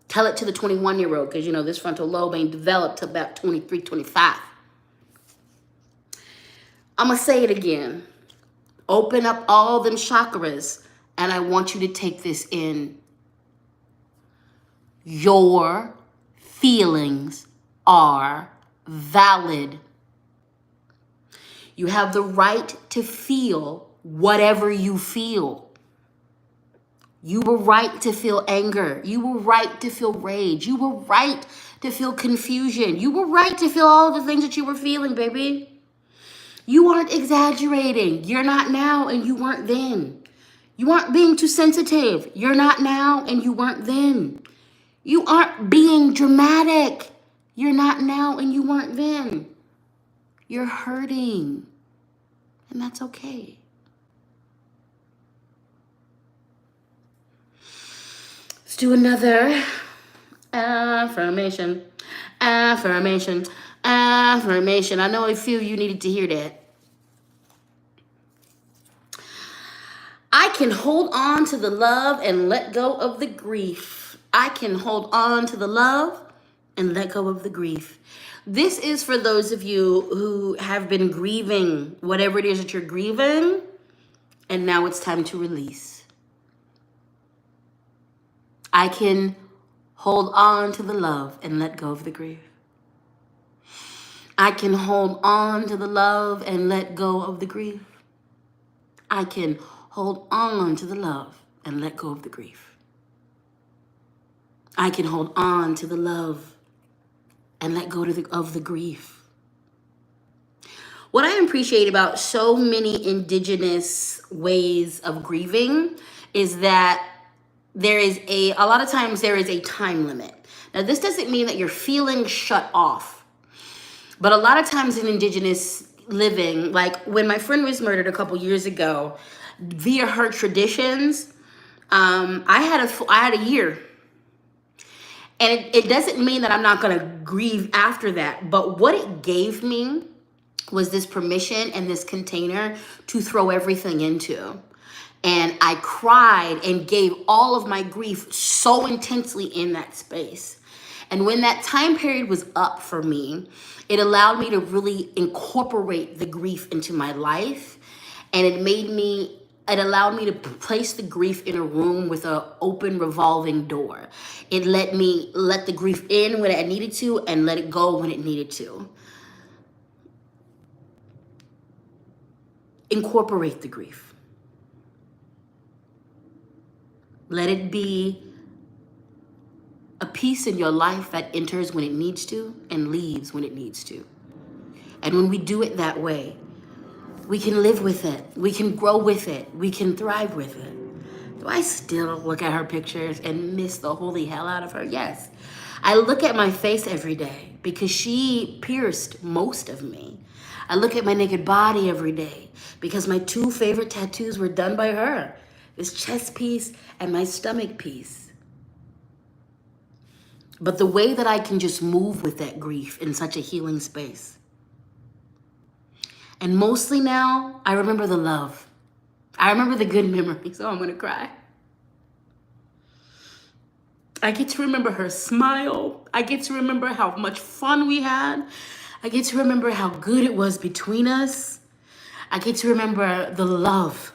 Tell it to the 21-year-old, because, you know, this frontal lobe ain't developed till about 23, 25. I'm going to say it again. Open up all them chakras, and I want you to take this in. Your feelings are valid. You have the right to feel whatever you feel. You were right to feel anger. You were right to feel rage. You were right to feel confusion. You were right to feel all the things that you were feeling, baby. You aren't exaggerating. You're not now and you weren't then. You aren't being too sensitive. You're not now and you weren't then. You aren't being dramatic. You're not now and you weren't then. You're hurting. And that's okay. Let's do another affirmation. Affirmation. Affirmation. I know a few of you needed to hear that. I can hold on to the love and let go of the grief. I can hold on to the love and let go of the grief. This is for those of you who have been grieving whatever it is that you're grieving, and now it's time to release. I can hold on to the love and let go of the grief. I can hold on to the love and let go of the grief. I can hold on to the love and let go of the grief. I can hold on to the love and let go of the grief. What I appreciate about so many indigenous ways of grieving is that there is a lot of times there is a time limit. Now, this doesn't mean that your feelings shut off. But a lot of times in indigenous living, like when my friend was murdered a couple years ago, via her traditions, I had a year. And it doesn't mean that I'm not going to grieve after that. But what it gave me was this permission and this container to throw everything into. And I cried and gave all of my grief so intensely in that space. And when that time period was up for me, it allowed me to really incorporate the grief into my life. And it allowed me to place the grief in a room with an open revolving door. It let me let the grief in when it needed to and let it go when it needed to. Incorporate the grief. Let it be a piece in your life that enters when it needs to and leaves when it needs to. And when we do it that way, we can live with it. We can grow with it. We can thrive with it. Do I still look at her pictures and miss the holy hell out of her? Yes. I look at my face every day because she pierced most of me. I look at my naked body every day because my 2 favorite tattoos were done by her. This chest piece and my stomach piece. But the way that I can just move with that grief in such a healing space. And mostly now, I remember the love. I remember the good memories. Oh, I'm gonna cry. I get to remember her smile. I get to remember how much fun we had. I get to remember how good it was between us. I get to remember the love.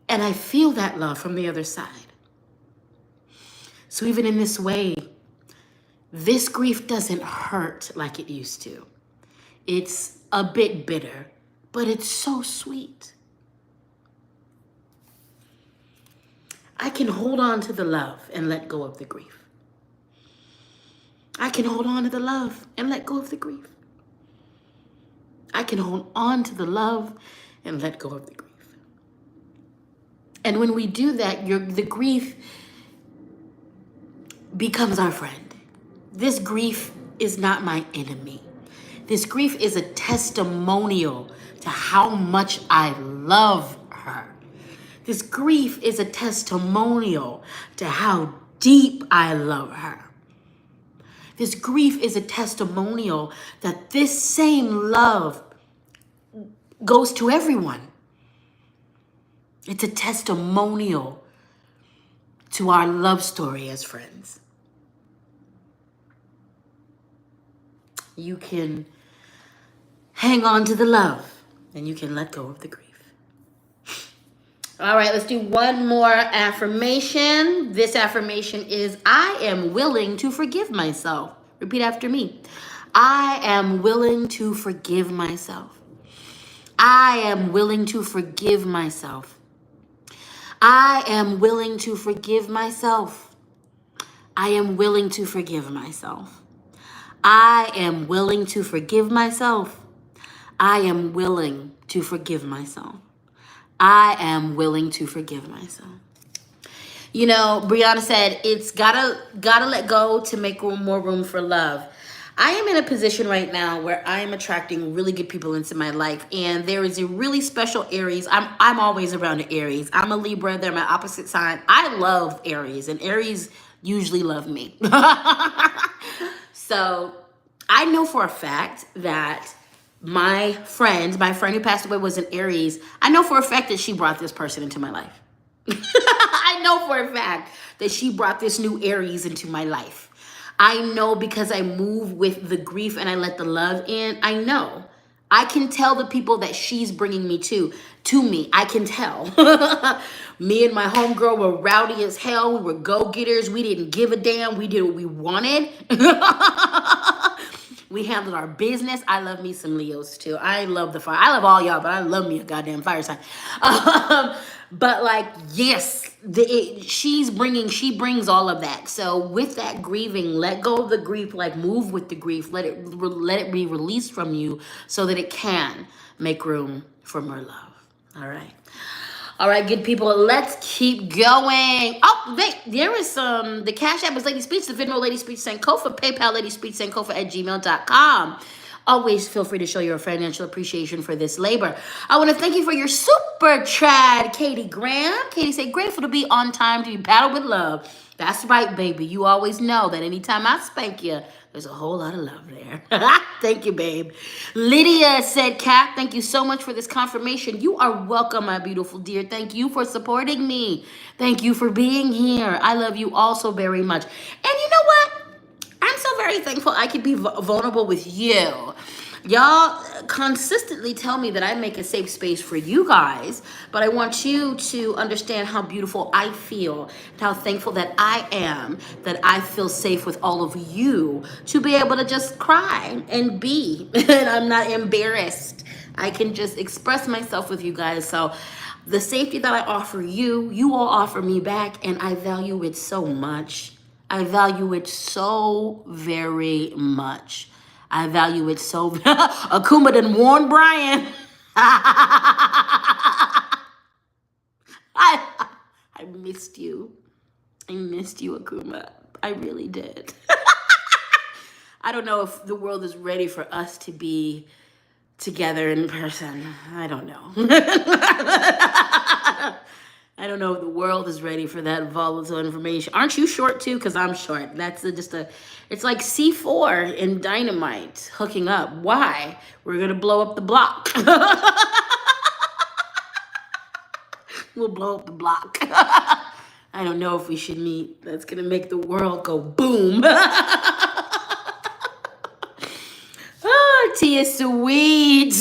And I feel that love from the other side. So even in this way, this grief doesn't hurt like it used to. It's a bit bitter, but it's so sweet. I can hold on to the love and let go of the grief. I can hold on to the love and let go of the grief. I can hold on to the love and let go of the grief. And when we do that, the grief becomes our friend. This grief is not my enemy. This grief is a testimonial to how much I love her. This grief is a testimonial to how deep I love her. This grief is a testimonial that this same love goes to everyone. It's a testimonial to our love story as friends. You can hang on to the love and you can let go of the grief. All right, let's do one more affirmation. This affirmation is, I am willing to forgive myself. Repeat after me. I am willing to forgive myself. I am willing to forgive myself. I am willing to forgive myself. I am willing to forgive myself. I am willing to forgive myself. I am willing to forgive myself. I am willing to forgive myself. You know, Brianna said, it's gotta let go to make more room for love. I am in a position right now where I am attracting really good people into my life, and there is a really special Aries. I'm always around an Aries. I'm a Libra. They're my opposite sign. I love Aries, and Aries usually love me. So I know for a fact that my friend who passed away was an Aries. I know for a fact that she brought this person into my life. I know for a fact that she brought this new Aries into my life. I know because I move with the grief and I let the love in. I know. I can tell the people that she's bringing me to me. I can tell. Me and my homegirl were rowdy as hell. We were go-getters. We didn't give a damn. We did what we wanted. We handled our business. I love me some Leos too. I love the fire. I love all y'all, but I love me a goddamn fire sign. But like, yes, she brings all of that. So with that grieving, let go of the grief, like move with the grief. Let it be released from you so that it can make room for more love. All right. All right, good people, let's keep going. Oh, wait, there is the Cash App is Lady Speech, the Venmo Lady Speech Sankofa, PayPal Lady Speech Sankofa at gmail.com. Always feel free to show your financial appreciation for this labor. I want to thank you for your super chat, Katie Graham. Katie said, grateful to be on time to be battled with love. That's right, baby. You always know that anytime I spank you, there's a whole lot of love there. Thank you, babe. Lydia said, Kat, thank you so much for this confirmation. You are welcome, my beautiful dear. Thank you for supporting me. Thank you for being here. I love you all so very much. And you know what? I'm so very thankful I could be vulnerable with you. Y'all consistently tell me that I make a safe space for you guys, but I want you to understand how beautiful I feel and how thankful that I am that I feel safe with all of you to be able to just cry and be, and I'm not embarrassed. I can just express myself with you guys. So the safety that I offer you, you all offer me back, and I value it so much. I value it so very much. I value it so. Akuma done warned Brian. I missed you. I missed you, Akuma. I really did. I don't know if the world is ready for us to be together in person. I don't know. I don't know if the world is ready for that volatile information. Aren't you short too? Because I'm short. It's like C4 in Dynamite hooking up. Why? We're going to blow up the block. We'll blow up the block. I don't know if we should meet. That's going to make the world go boom. Oh, Tia Sweet.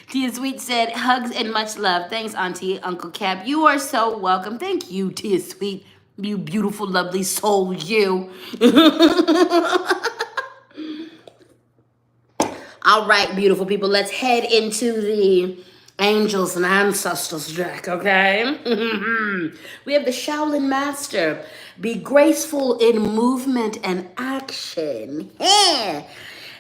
Tia Sweet said, hugs and much love. Thanks, Auntie, Uncle Cap. You are so welcome. Thank you, Tia Sweet. You beautiful, lovely soul, you. All right, beautiful people. Let's head into the Angels and Ancestors deck, okay? We have the Shaolin Master. Be graceful in movement and action. Yeah.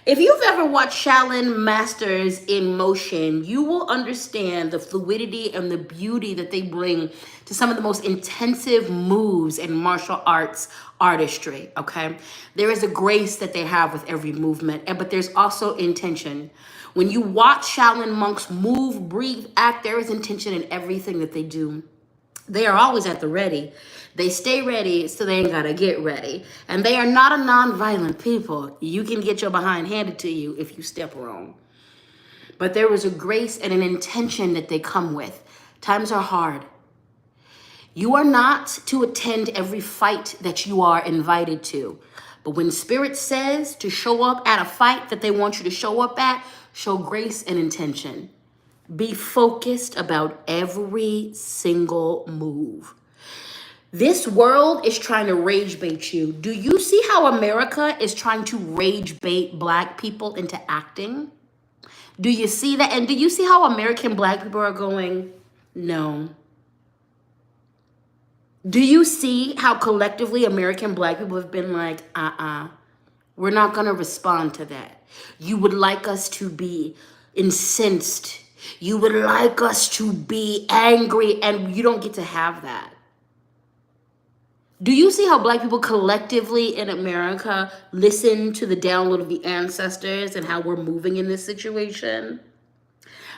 If you've ever watched Shaolin Masters in motion, you will understand the fluidity and the beauty that they bring to some of the most intensive moves in martial arts artistry, okay? There is a grace that they have with every movement, but there's also intention. When you watch Shaolin monks move, breathe, act, there is intention in everything that they do. They are always at the ready. They stay ready, so they ain't gotta get ready. And they are not a non-violent people. You can get your behind handed to you if you step wrong. But there is a grace and an intention that they come with. Times are hard. You are not to attend every fight that you are invited to. But when Spirit says to show up at a fight that they want you to show up at, show grace and intention. Be focused about every single move. This world is trying to rage bait you. Do you see how America is trying to rage bait Black people into acting? Do you see that? And do you see how American Black people are going, no? Do you see how collectively American Black people have been like, we're not going to respond to that. You would like us to be incensed. You would like us to be angry, and you don't get to have that. Do you see how Black people collectively in America listen to the download of the ancestors and how we're moving in this situation?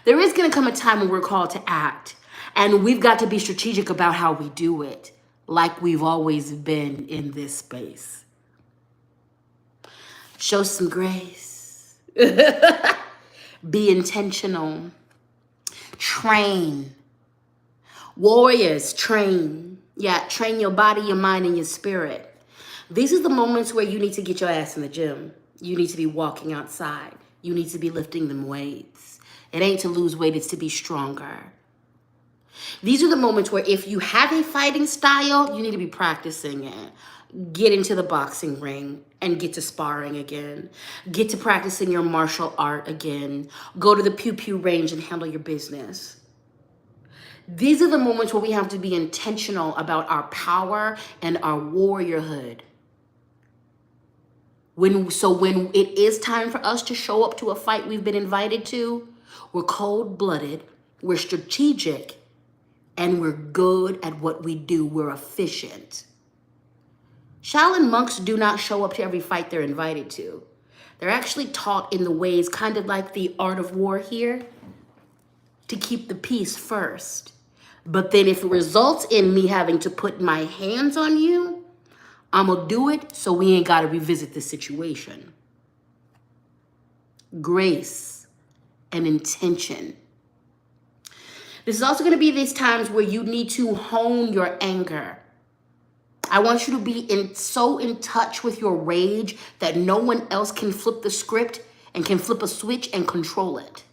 There is going to come a time when we're called to act, and we've got to be strategic about how we do it, like we've always been in this space. Show some grace. Be intentional. Train. Warriors, train. Yeah, train your body, your mind, and your spirit. These are the moments where you need to get your ass in the gym. You need to be walking outside. You need to be lifting them weights. It ain't to lose weight, it's to be stronger. These are the moments where if you have a fighting style, you need to be practicing it. Get into the boxing ring and get to sparring again. Get to practicing your martial art again. Go to the pew-pew range and handle your business. These are the moments where we have to be intentional about our power and our warriorhood. When it is time for us to show up to a fight we've been invited to, we're cold-blooded, we're strategic, and we're good at what we do. We're efficient. Shaolin monks do not show up to every fight they're invited to. They're actually taught in the ways, kind of like the art of war here, to keep the peace first. But then if it results in me having to put my hands on you, I'm going to do it so we ain't got to revisit the situation. Grace and intention. This is also going to be these times where you need to hone your anger. I want you to be so in touch with your rage that no one else can flip the script and can flip a switch and control it.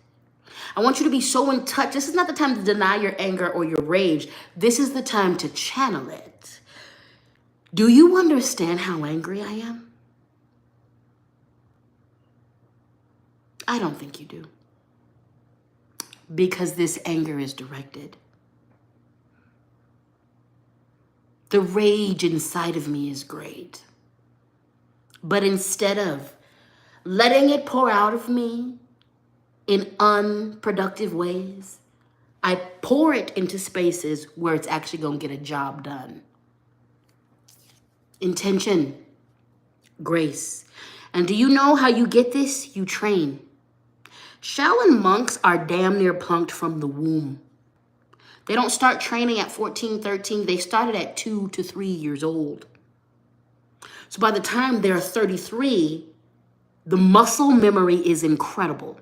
I want you to be so in touch. This is not the time to deny your anger or your rage. This is the time to channel it. Do you understand how angry I am? I don't think you do. Because this anger is directed. The rage inside of me is great. But instead of letting it pour out of me in unproductive ways, I pour it into spaces where it's actually going to get a job done. Intention, grace. And do you know how you get this? You train. Shaolin monks are damn near punked from the womb. They don't start training at 14, 13. They started at 2 to 3 years old. So by the time they're 33, the muscle memory is incredible.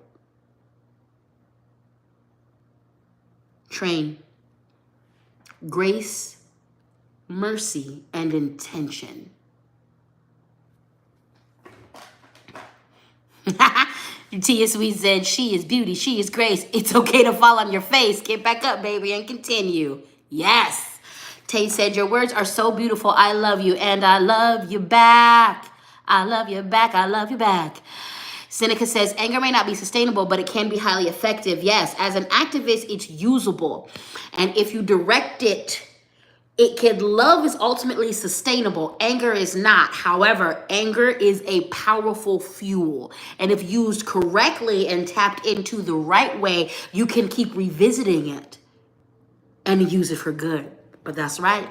Train. Grace, mercy, and intention. Tia Sweet said, she is beauty, she is grace. It's okay to fall on your face. Get back up, baby, and continue. Yes. Tay said, your words are so beautiful. I love you, and I love you back. I love you back. I love you back. Seneca says, anger may not be sustainable, but it can be highly effective. Yes, as an activist, it's usable. And if you direct it, love is ultimately sustainable. Anger is not. However, anger is a powerful fuel. And if used correctly and tapped into the right way, you can keep revisiting it and use it for good. But that's right.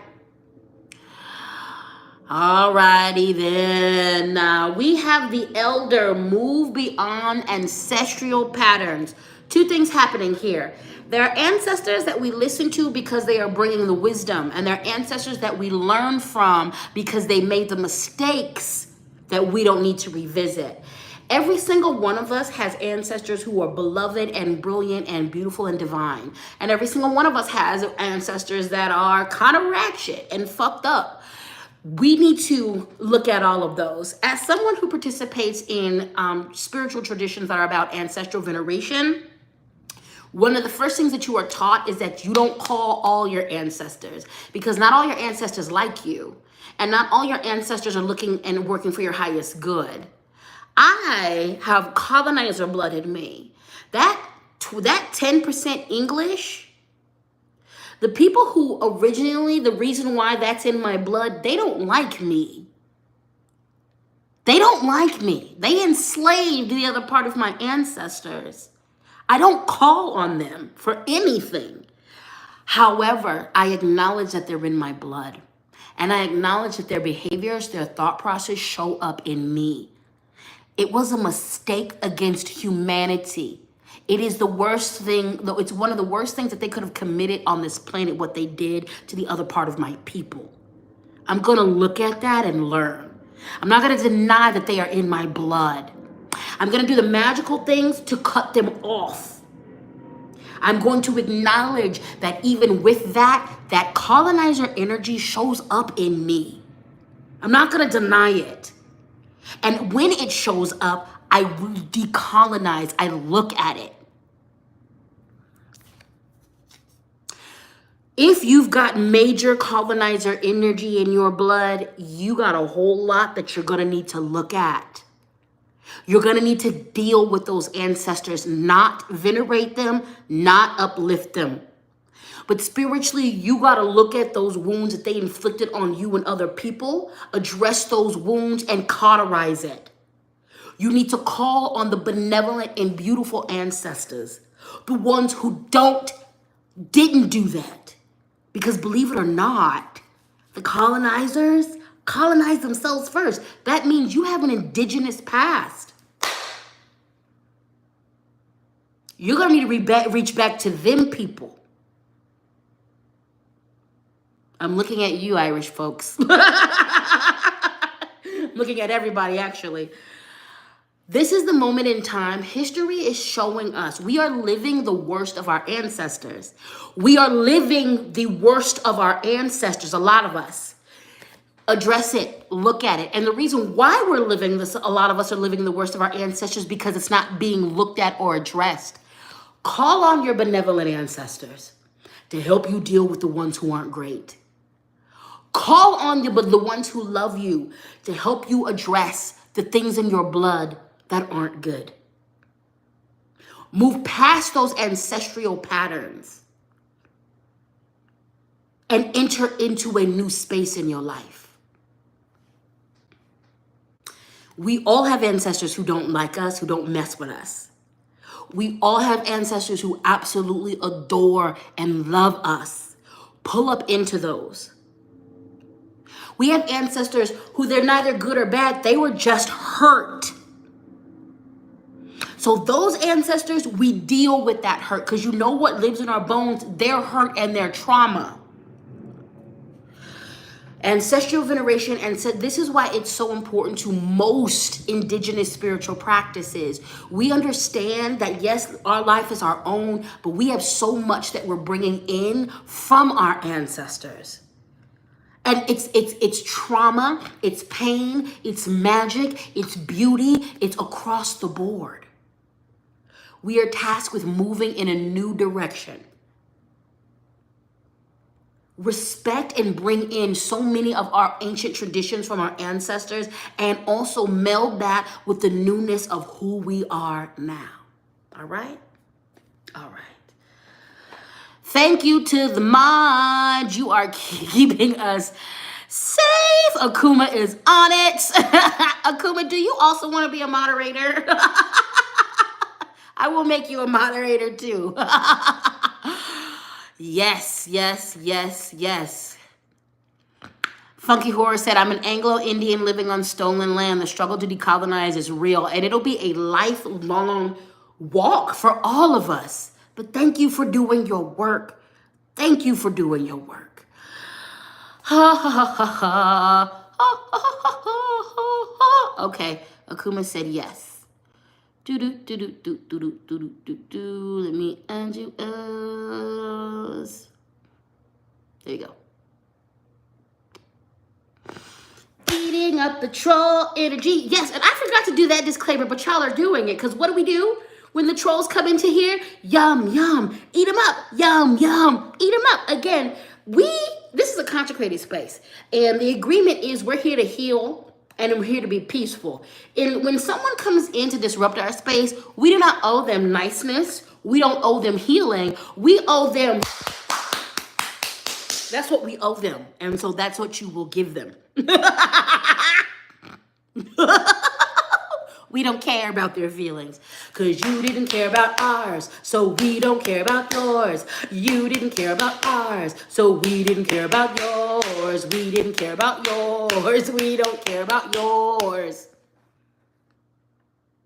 Alrighty then. We have the elder move beyond ancestral patterns. Two things happening here. There are ancestors that we listen to because they are bringing the wisdom, and there are ancestors that we learn from because they made the mistakes that we don't need to revisit. Every single one of us has ancestors who are beloved and brilliant and beautiful and divine. And every single one of us has ancestors that are kind of ratchet and fucked up. We need to look at all of those. As someone who participates in spiritual traditions that are about ancestral veneration, one of the first things that you are taught is that you don't call all your ancestors, because not all your ancestors like you, and not all your ancestors are looking and working for your highest good. I have colonizer blood in me. That 10% English, the people who originally, the reason why that's in my blood, they don't like me. They don't like me. They enslaved the other part of my ancestors. I don't call on them for anything. However, I acknowledge that they're in my blood. And I acknowledge that their behaviors, their thought process show up in me. It was a mistake against humanity. It is the worst thing, though it's one of the worst things that they could have committed on this planet, what they did to the other part of my people. I'm gonna look at that and learn. I'm not gonna deny that they are in my blood. I'm gonna do the magical things to cut them off. I'm going to acknowledge that even with that, that colonizer energy shows up in me. I'm not gonna deny it. And when it shows up, I decolonize, I look at it. If you've got major colonizer energy in your blood, you got a whole lot that you're gonna need to look at. You're gonna need to deal with those ancestors, not venerate them, not uplift them. But spiritually, you gotta look at those wounds that they inflicted on you and other people, address those wounds and cauterize it. You need to call on the benevolent and beautiful ancestors, the ones who didn't do that. Because believe it or not, the colonizers colonized themselves first. That means you have an indigenous past. You're gonna need to reach back to them people. I'm looking at you, Irish folks. Looking at everybody, actually. This is the moment in time. History is showing us we are living the worst of our ancestors. We are living the worst of our ancestors, a lot of us. Address it, look at it. And the reason why we're living this, a lot of us are living the worst of our ancestors, because it's not being looked at or addressed. Call on your benevolent ancestors to help you deal with the ones who aren't great. Call on the ones who love you to help you address the things in your blood that aren't good. Move past those ancestral patterns and enter into a new space in your life. We all have ancestors who don't like us, who don't mess with us. We all have ancestors who absolutely adore and love us. Pull up into those. We have ancestors who they're neither good or bad, they were just hurt. So those ancestors, we deal with that hurt because you know what lives in our bones? Their hurt and their trauma. Ancestral veneration, and said this is why it's so important to most indigenous spiritual practices. We understand that yes, our life is our own, but we have so much that we're bringing in from our ancestors. And it's trauma, it's pain, it's magic, it's beauty, it's across the board. We are tasked with moving in a new direction. Respect and bring in so many of our ancient traditions from our ancestors and also meld that with the newness of who we are now. All right? All right. Thank you to the mods. You are keeping us safe. Akuma is on it. Akuma, do you also want to be a moderator? I will make you a moderator too. Yes, yes, yes, yes. Funky Horror said, I'm an Anglo-Indian living on stolen land. The struggle to decolonize is real, and it'll be a lifelong walk for all of us. But thank you for doing your work. Thank you for doing your work. Ha ha ha ha ha. Ha ha ha ha ha. Okay, Akuma said yes. Do do do do do do do do do do. Let me add you as. There you go. Eating up the troll energy. Yes, and I forgot to do that disclaimer, but y'all are doing it. Because what do? When the trolls come into here, yum, yum, eat them up, yum, yum, eat them up. Again, this is a consecrated space. And the agreement is we're here to heal and we're here to be peaceful. And when someone comes in to disrupt our space, we do not owe them niceness. We don't owe them healing. We owe them. That's what we owe them. And so that's what you will give them. We don't care about their feelings because you didn't care about ours, so we don't care about yours. You didn't care about ours, so we didn't care about yours. We didn't care about yours. We don't care about yours.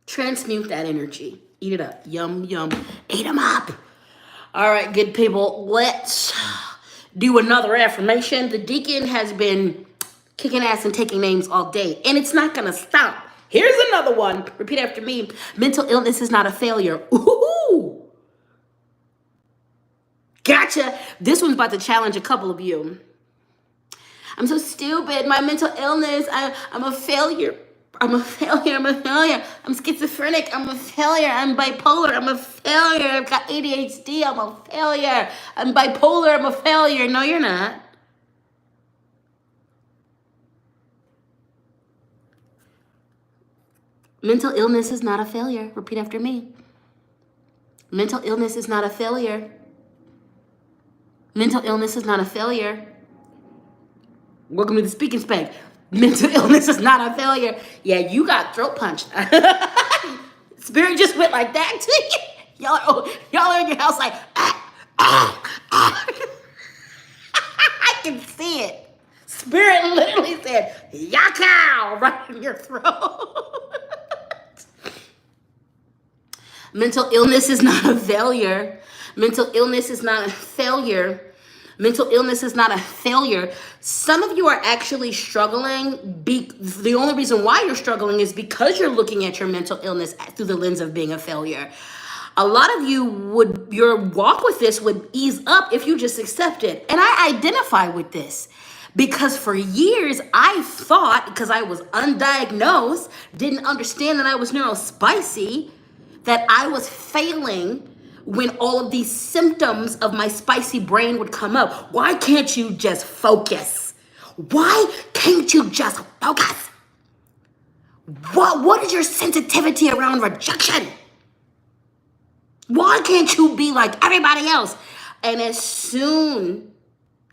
Transmute that energy. Eat it up. Yum, yum. Eat them up. All right, good people. Let's do another affirmation. The Deacon has been kicking ass and taking names all day, and it's not going to stop. Here's another one. Repeat after me. Mental illness is not a failure. Ooh. Gotcha. This one's about to challenge a couple of you. I'm so stupid. My mental illness, I'm a failure. I'm a failure. I'm a failure. I'm schizophrenic. I'm a failure. I'm bipolar. I'm a failure. I've got ADHD. I'm a failure. I'm bipolar. I'm a failure. No, you're not. Mental illness is not a failure. Repeat after me. Mental illness is not a failure. Mental illness is not a failure. Welcome to the speaking spec. Mental illness is not a failure. Yeah, you got throat punched. Spirit just went like that to you. Y'all are in your house like, I can see it. Spirit literally said, yakow, right in your throat. Mental illness is not a failure. Mental illness is not a failure. Mental illness is not a failure. Some of you are actually struggling. The only reason why you're struggling is because you're looking at your mental illness through the lens of being a failure. A lot of you your walk with this would ease up if you just accept it. And I identify with this. Because for years, I thought, because I was undiagnosed, didn't understand that I was neurospicy, that I was failing when all of these symptoms of my spicy brain would come up. Why can't you just focus? Why can't you just focus? What is your sensitivity around rejection? Why can't you be like everybody else? And as soon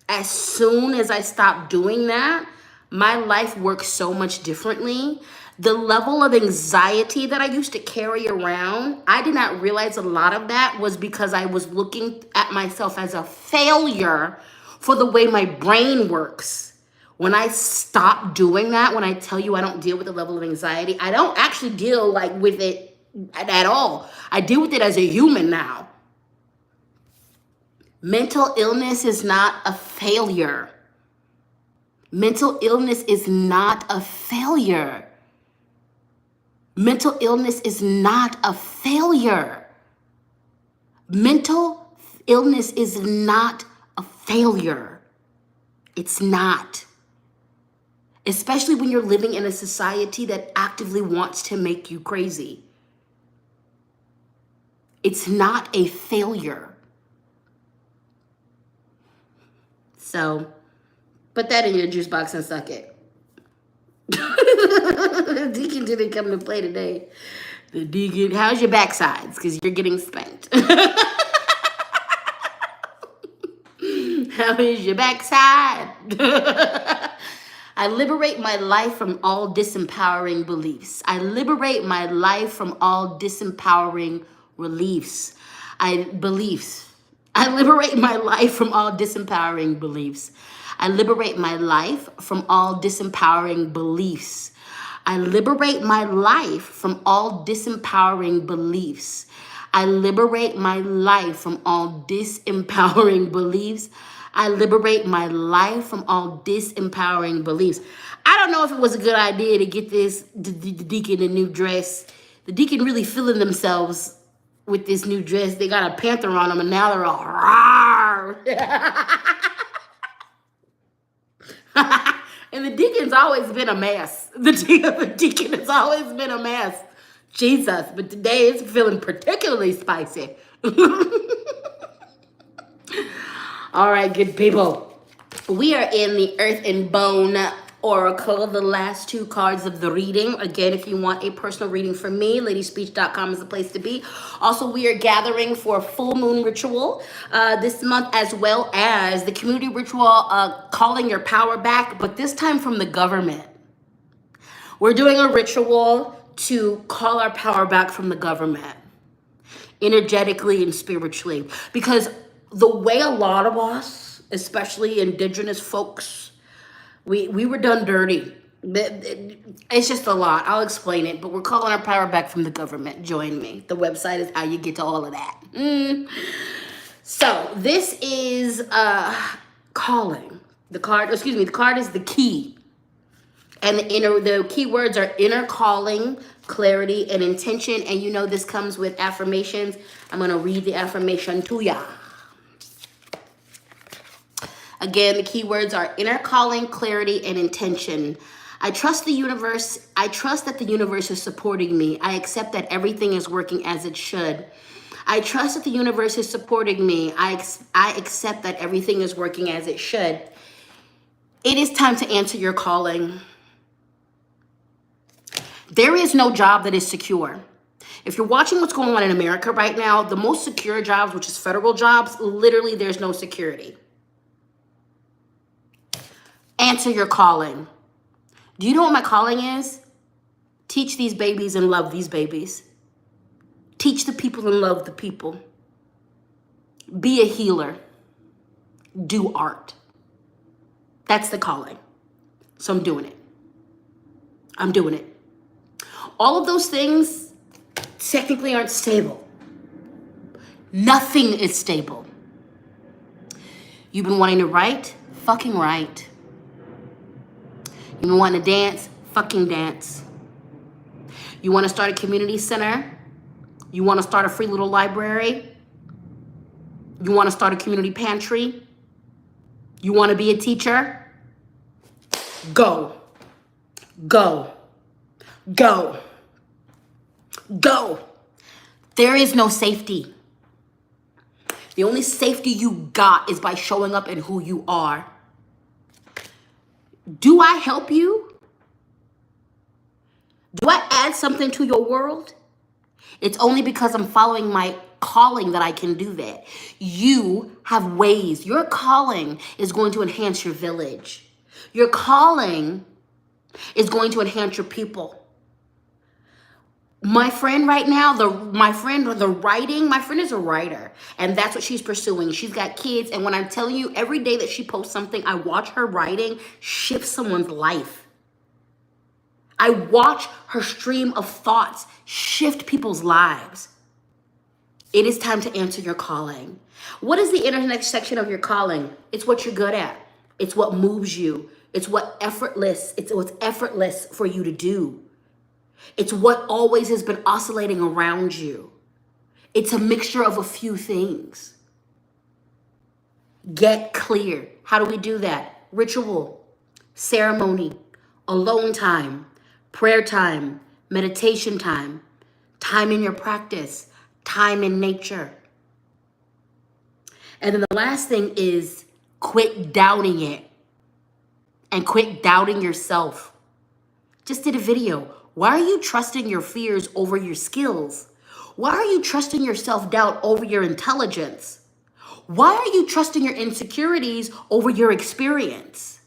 as I stopped doing that, my life works so much differently. The level of anxiety that I used to carry around, I did not realize a lot of that was because I was looking at myself as a failure for the way my brain works. When I stop doing that, when I tell you I don't deal with the level of anxiety, I don't actually deal like with it at all. I deal with it as a human now. Mental illness is not a failure. Mental illness is not a failure. Mental illness is not a failure. Mental illness is not a failure. It's not. Especially when you're living in a society that actively wants to make you crazy. It's not a failure. So, put that in your juice box and suck it. The Deacon didn't come to play today. The Deacon, how's your backsides? Because you're getting spanked. How is your backside? I liberate my life from all disempowering beliefs. I liberate my life from all disempowering beliefs. I liberate my life from all disempowering beliefs. I liberate my life from all disempowering beliefs. I liberate my life from all disempowering beliefs. I liberate my life from all disempowering beliefs. I liberate my life from all disempowering beliefs. I don't know if it was a good idea to get the Deacon a new dress. The Deacon really feeling themselves with this new dress. They got a panther on them and now they're all rawr. And the Deacon's always been a mess. The Deacon has always been a mess. Jesus, but today it's feeling particularly spicy. All right, good people. We are in the Earth and Bone Oracle, the last two cards of the reading. Again, if you want a personal reading from me, ladyspeech.com is the place to be. Also, we are gathering for a full moon ritual this month, as well as the community ritual, calling your power back, but this time from the government. We're doing a ritual to call our power back from the government, energetically and spiritually, because the way a lot of us, especially indigenous folks, we were done dirty. It's just a lot. I'll explain it, but we're calling our power back from the government. Join me. The website is how you get to all of that. So this is calling. The card is the key. And the key words are inner calling, clarity, and intention. And you know this comes with affirmations. I'm going to read the affirmation to ya. Again, the key words are inner calling, clarity, and intention. I trust the universe. I trust that the universe is supporting me. I accept that everything is working as it should. I trust that the universe is supporting me. I accept that everything is working as it should. It is time to answer your calling. There is no job that is secure. If you're watching what's going on in America right now, the most secure jobs, which is federal jobs, literally there's no security. Answer your calling. Do you know what my calling is? Teach these babies and love these babies. Teach the people and love the people. Be a healer. Do art. That's the calling. So I'm doing it. I'm doing it. All of those things technically aren't stable. Nothing is stable. You've been wanting to write? Fucking write. You've been wanting to dance? Fucking dance. You want to start a community center? You want to start a free little library? You want to start a community pantry? You want to be a teacher? Go. Go. Go. Go. There is no safety. The only safety you got is by showing up in who you are. Do I help you? Do I add something to your world? It's only because I'm following my calling that I can do that. You have ways. Your calling is going to enhance your village. Your calling is going to enhance your people. My friend right now, my friend is a writer, and that's what she's pursuing. She's got kids, and when I'm telling you, every day that she posts something, I watch her writing shift someone's life. I watch her stream of thoughts shift people's lives. It is time to answer your calling. What is the intersection of your calling? It's what you're good at. It's what moves you. It's what's effortless for you to do. It's what always has been oscillating around you. It's a mixture of a few things. Get clear. How do we do that? Ritual, ceremony, alone time, prayer time, meditation time, time in your practice, time in nature. And then the last thing is quit doubting it and quit doubting yourself. Just did a video. Why are you trusting your fears over your skills? Why are you trusting your self-doubt over your intelligence? Why are you trusting your insecurities over your experience?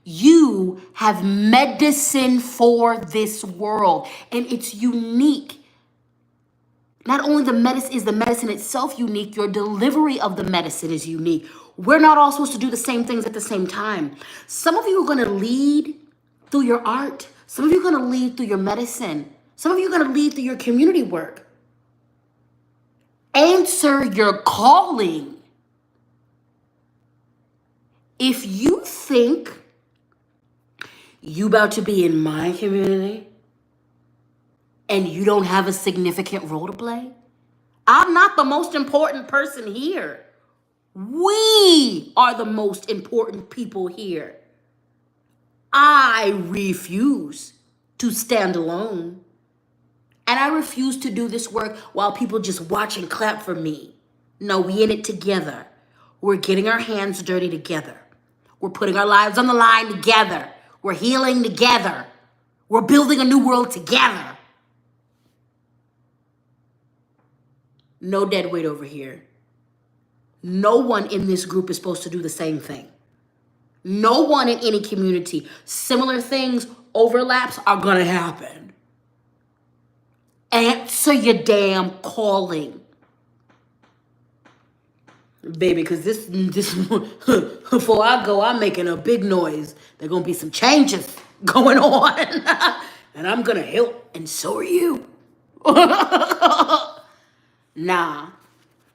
You have medicine for this world, and it's unique. Not only is the medicine itself unique, your delivery of the medicine is unique. We're not all supposed to do the same things at the same time. Some of you are going to lead through your art. Some of you are going to lead through your medicine. Some of you are going to lead through your community work. Answer your calling. If you think you about to be in my community and you don't have a significant role to play, I'm not the most important person here. We are the most important people here. I refuse to stand alone. And I refuse to do this work while people just watch and clap for me. No, we in it together. We're getting our hands dirty together. We're putting our lives on the line together. We're healing together. We're building a new world together. No dead weight over here. No one in this group is supposed to do the same thing. No one in any community. Similar things, overlaps are gonna happen. Answer your damn calling. Baby, because this before I go, I'm making a big noise. There's gonna be some changes going on. And I'm gonna help, and so are you. Nah.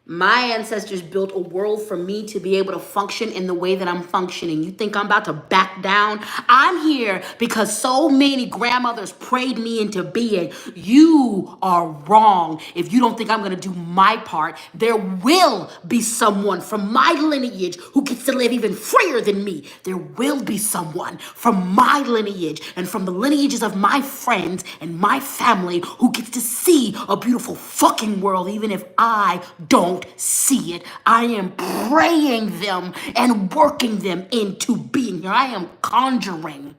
My ancestors built a world for me to be able to function in the way that I'm functioning. You think I'm about to back down? I'm here because so many grandmothers prayed me into being. You are wrong if you don't think I'm going to do my part. There will be someone from my lineage who gets to live even freer than me. There will be someone from my lineage and from the lineages of my friends and my family who gets to see a beautiful fucking world even if I don't see it. I am praying them and working them into being here. I am conjuring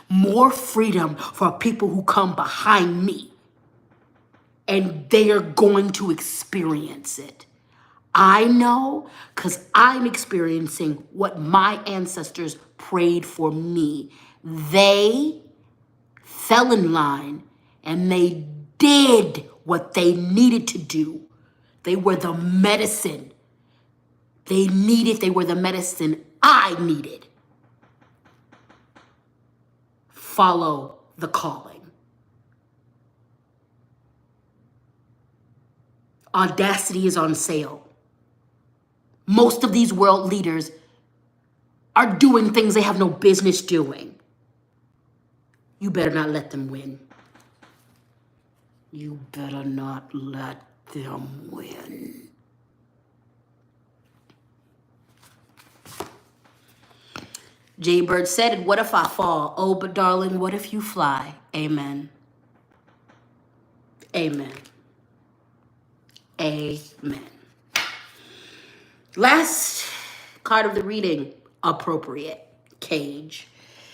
more freedom for people who come behind me, and they are going to experience it. I know because I'm experiencing what my ancestors prayed for me. They fell in line and they did what they needed to do. They were the medicine they were the medicine I needed. Follow the calling. Audacity is on sale. Most of these world leaders are doing things they have no business doing. You better not let them win. You better not let them win. Jay Bird said, what if I fall? Oh, but darling, what if you fly? Amen. Amen. Amen. Last card of the reading, appropriate, cage.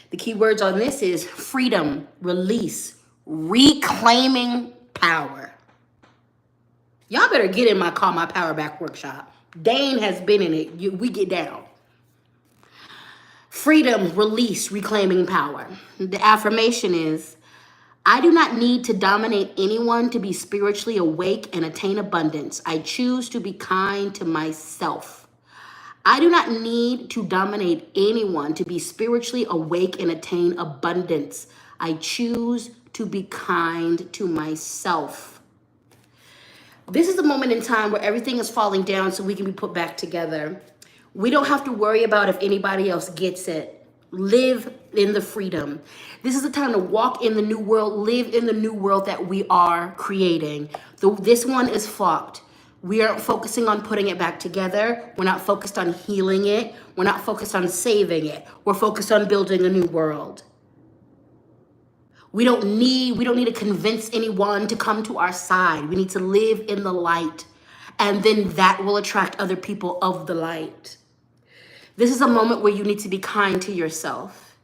The key words on this is freedom, release, reclaiming power. Y'all better get in my Call My Power Back workshop. Dane has been in it. We get down. Freedom, release, reclaiming power. The affirmation is, I do not need to dominate anyone to be spiritually awake and attain abundance. I choose to be kind to myself. I do not need to dominate anyone to be spiritually awake and attain abundance. I choose to be kind to myself. This is a moment in time where everything is falling down so we can be put back together. We don't have to worry about if anybody else gets it. Live in the freedom. This is the time to walk in the new world, live in the new world that we are creating. This one is fucked. We aren't focusing on putting it back together. We're not focused on healing it. We're not focused on saving it. We're focused on building a new world. We don't need to convince anyone to come to our side. We need to live in the light, and then that will attract other people of the light. This is a moment where you need to be kind to yourself.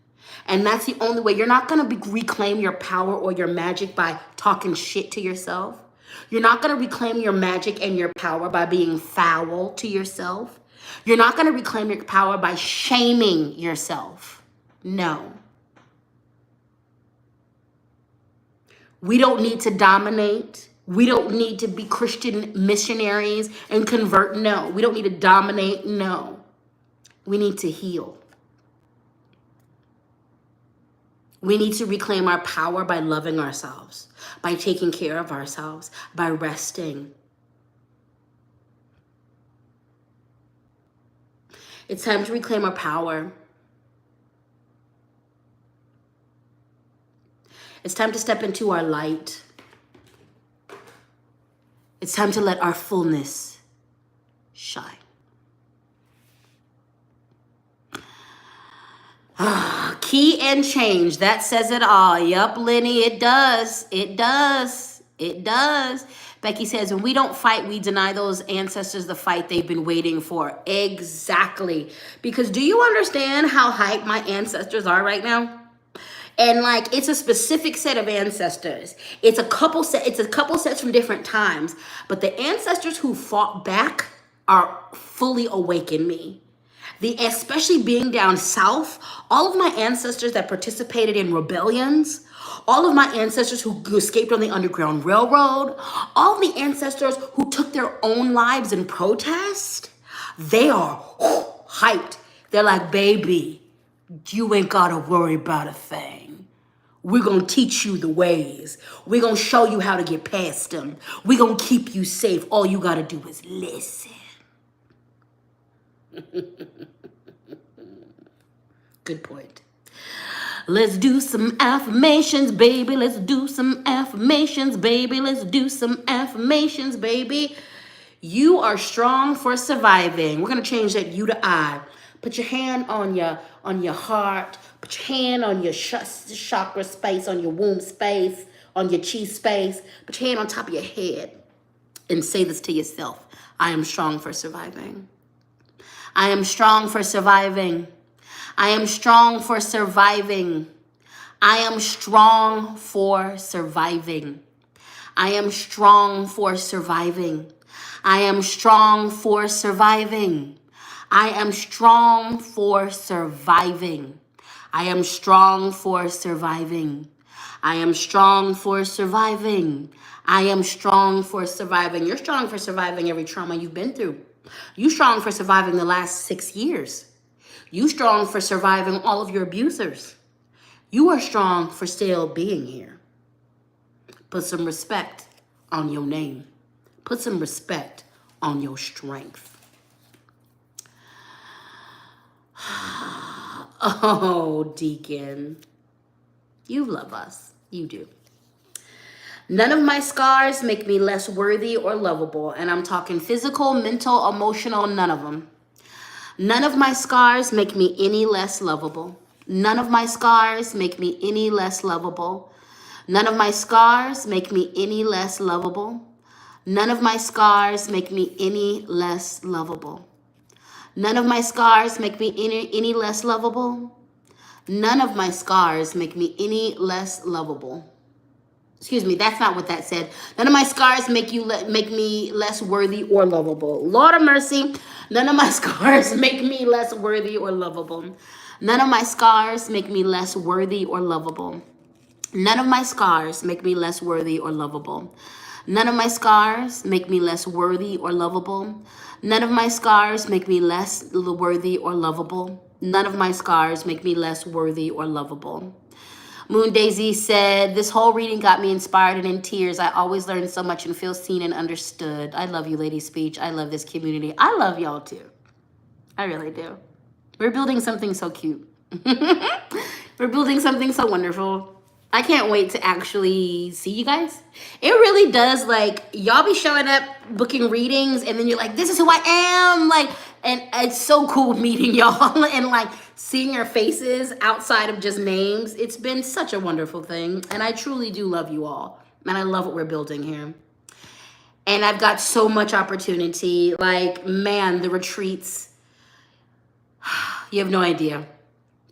And that's the only way. You're not going to reclaim your power or your magic by talking shit to yourself. You're not going to reclaim your magic and your power by being foul to yourself. You're not going to reclaim your power by shaming yourself. No. We don't need to dominate. We don't need to be Christian missionaries and convert. No. We don't need to dominate. No. We need to heal. We need to reclaim our power by loving ourselves, by taking care of ourselves, by resting. It's time to reclaim our power. It's time to step into our light. It's time to let our fullness shine. Key and change. That says it all. Yup, Lenny, it does. It does. It does. Becky says, when we don't fight, we deny those ancestors the fight they've been waiting for. Exactly. Because do you understand how hyped my ancestors are right now? And like, it's a specific set of ancestors. It's a couple sets from different times. But the ancestors who fought back are fully awake in me. Especially being down south, all of my ancestors that participated in rebellions, all of my ancestors who escaped on the Underground Railroad, all of the ancestors who took their own lives in protest, they are hyped. They're like, baby, you ain't gotta worry about a thing. We're gonna teach you the ways. We're gonna show you how to get past them. We're gonna keep you safe. All you gotta do is listen. Good point. Let's do some affirmations, baby. Let's do some affirmations, baby. Let's do some affirmations, baby. You are strong for surviving. We're gonna change that you to I. Put your hand on your heart. Put your hand on your chakra space, on your womb space, on your chi space. Put your hand on top of your head and say this to yourself. I am strong for surviving. I am strong for surviving. I am strong for surviving. I am strong for surviving. I am strong for surviving. I am strong for surviving. I am strong for surviving. I am strong for surviving. I am strong for surviving. I am strong for surviving. You're strong for surviving every trauma you've been through. You strong for surviving the last 6 years. You strong for surviving all of your abusers. You are strong for still being here. Put some respect on your name. Put some respect on your strength. Oh, Deacon. You love us. You do. None of my scars make me less worthy or lovable. And I'm talking physical, mental, emotional, none of them. None of my scars make me any less lovable. None of my scars make me any less lovable. None of my scars make me any less lovable. None of my scars make me any less lovable. None of my scars make me any less lovable. None of my scars make me any less lovable. Excuse me, that's not what that said. None of my scars make me less worthy or lovable. Lord of mercy, none of my scars make me less worthy or lovable. None of my scars make me less worthy or lovable. None of my scars make me less worthy or lovable. None of my scars make me less worthy or lovable. None of my scars make me less worthy or lovable. None of my scars make me less worthy or lovable. Moon Daisy said, this whole reading got me inspired and in tears. I always learn so much and feel seen and understood. I love you, Lady Speech. I love this community. I love y'all too. I really do. We're building something so cute. We're building something so wonderful. I can't wait to actually see you guys. It really does, like, y'all be showing up, booking readings, and then you're like, this is who I am. Like, and it's so cool meeting y'all and like seeing your faces outside of just names. It's been such a wonderful thing. And I truly do love you all. And I love what we're building here. And I've got so much opportunity. Like, man, the retreats, you have no idea.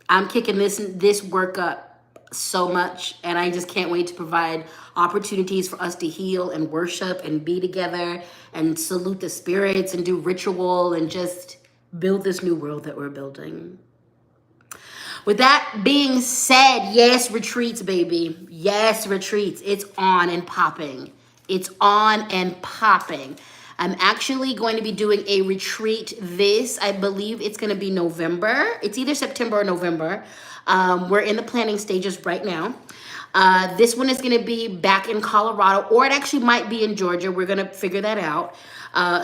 I'm kicking this work up so much, and I just can't wait to provide opportunities for us to heal and worship and be together and salute the spirits and do ritual and just build this new world that we're building. With that being said, yes, retreats, baby. Yes, retreats. It's on and popping. It's on and popping. I'm actually going to be doing a retreat I believe it's going to be November. It's either September or November. We're in the planning stages right now. This one is going to be back in Colorado, or it actually might be in Georgia. We're going to figure that out.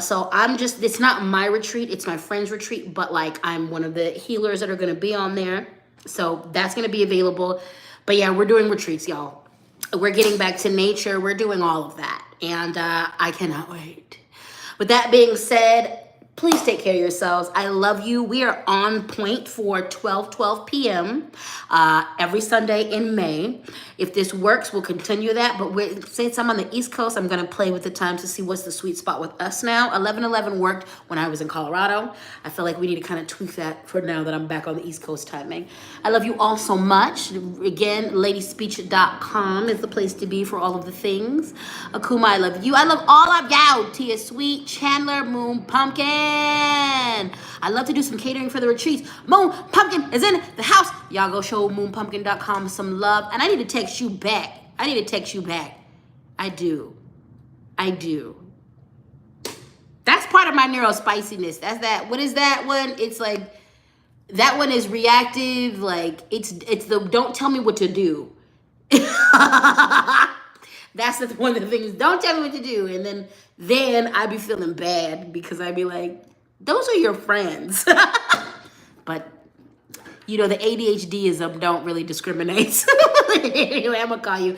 So it's not my retreat. It's my friend's retreat, but like I'm one of the healers that are going to be on there. So that's going to be available. But yeah, we're doing retreats, y'all. We're getting back to nature. We're doing all of that. And I cannot wait. With that being said, please take care of yourselves. I love you. We are on point for 12 p.m. Every Sunday in May. If this works, we'll continue that. But since I'm on the East Coast, I'm going to play with the times to see what's the sweet spot with us now. 11:11 worked when I was in Colorado. I feel like we need to kind of tweak that for now that I'm back on the East Coast timing. I love you all so much. Again, ladyspeech.com is the place to be for all of the things. Akuma, I love you. I love all of y'all. Tia Sweet, Chandler, Moon Pumpkin. I love to do some catering for the retreats. Moon Pumpkin is in the house. Y'all go show moonpumpkin.com some love. And I need to text you back. I do. That's part of my neurospiciness. That's that. What is that one? It's like, that one is reactive. Like, it's the don't tell me what to do. That's one of the things. Don't tell me what to do. And then I be feeling bad because I be like, those are your friends. But, you know, the ADHDism don't really discriminate. Anyway, I'm going to call you.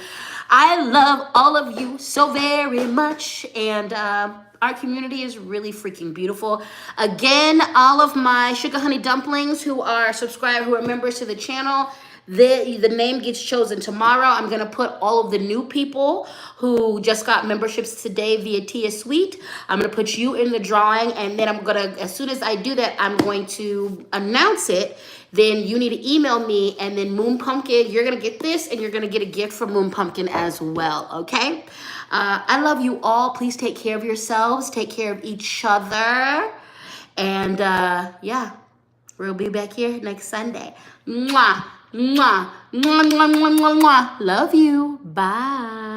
I love all of you so very much. And our community is really freaking beautiful. Again, all of my sugar honey dumplings who are subscribed, who are members to the channel, the name gets chosen tomorrow. I'm going to put all of the new people who just got memberships today via Tia Sweet. I'm going to put you in the drawing, and then I'm going to, as soon as I do that, I'm going to announce it. Then you need to email me, and then Moon Pumpkin, you're going to get this, and you're going to get a gift from Moon Pumpkin as well, okay? I love you all. Please take care of yourselves. Take care of each other. And yeah, we'll be back here next Sunday. Mwah. Mwah, mwah, mwah, mwah, mwah, mwah. Love you. Bye.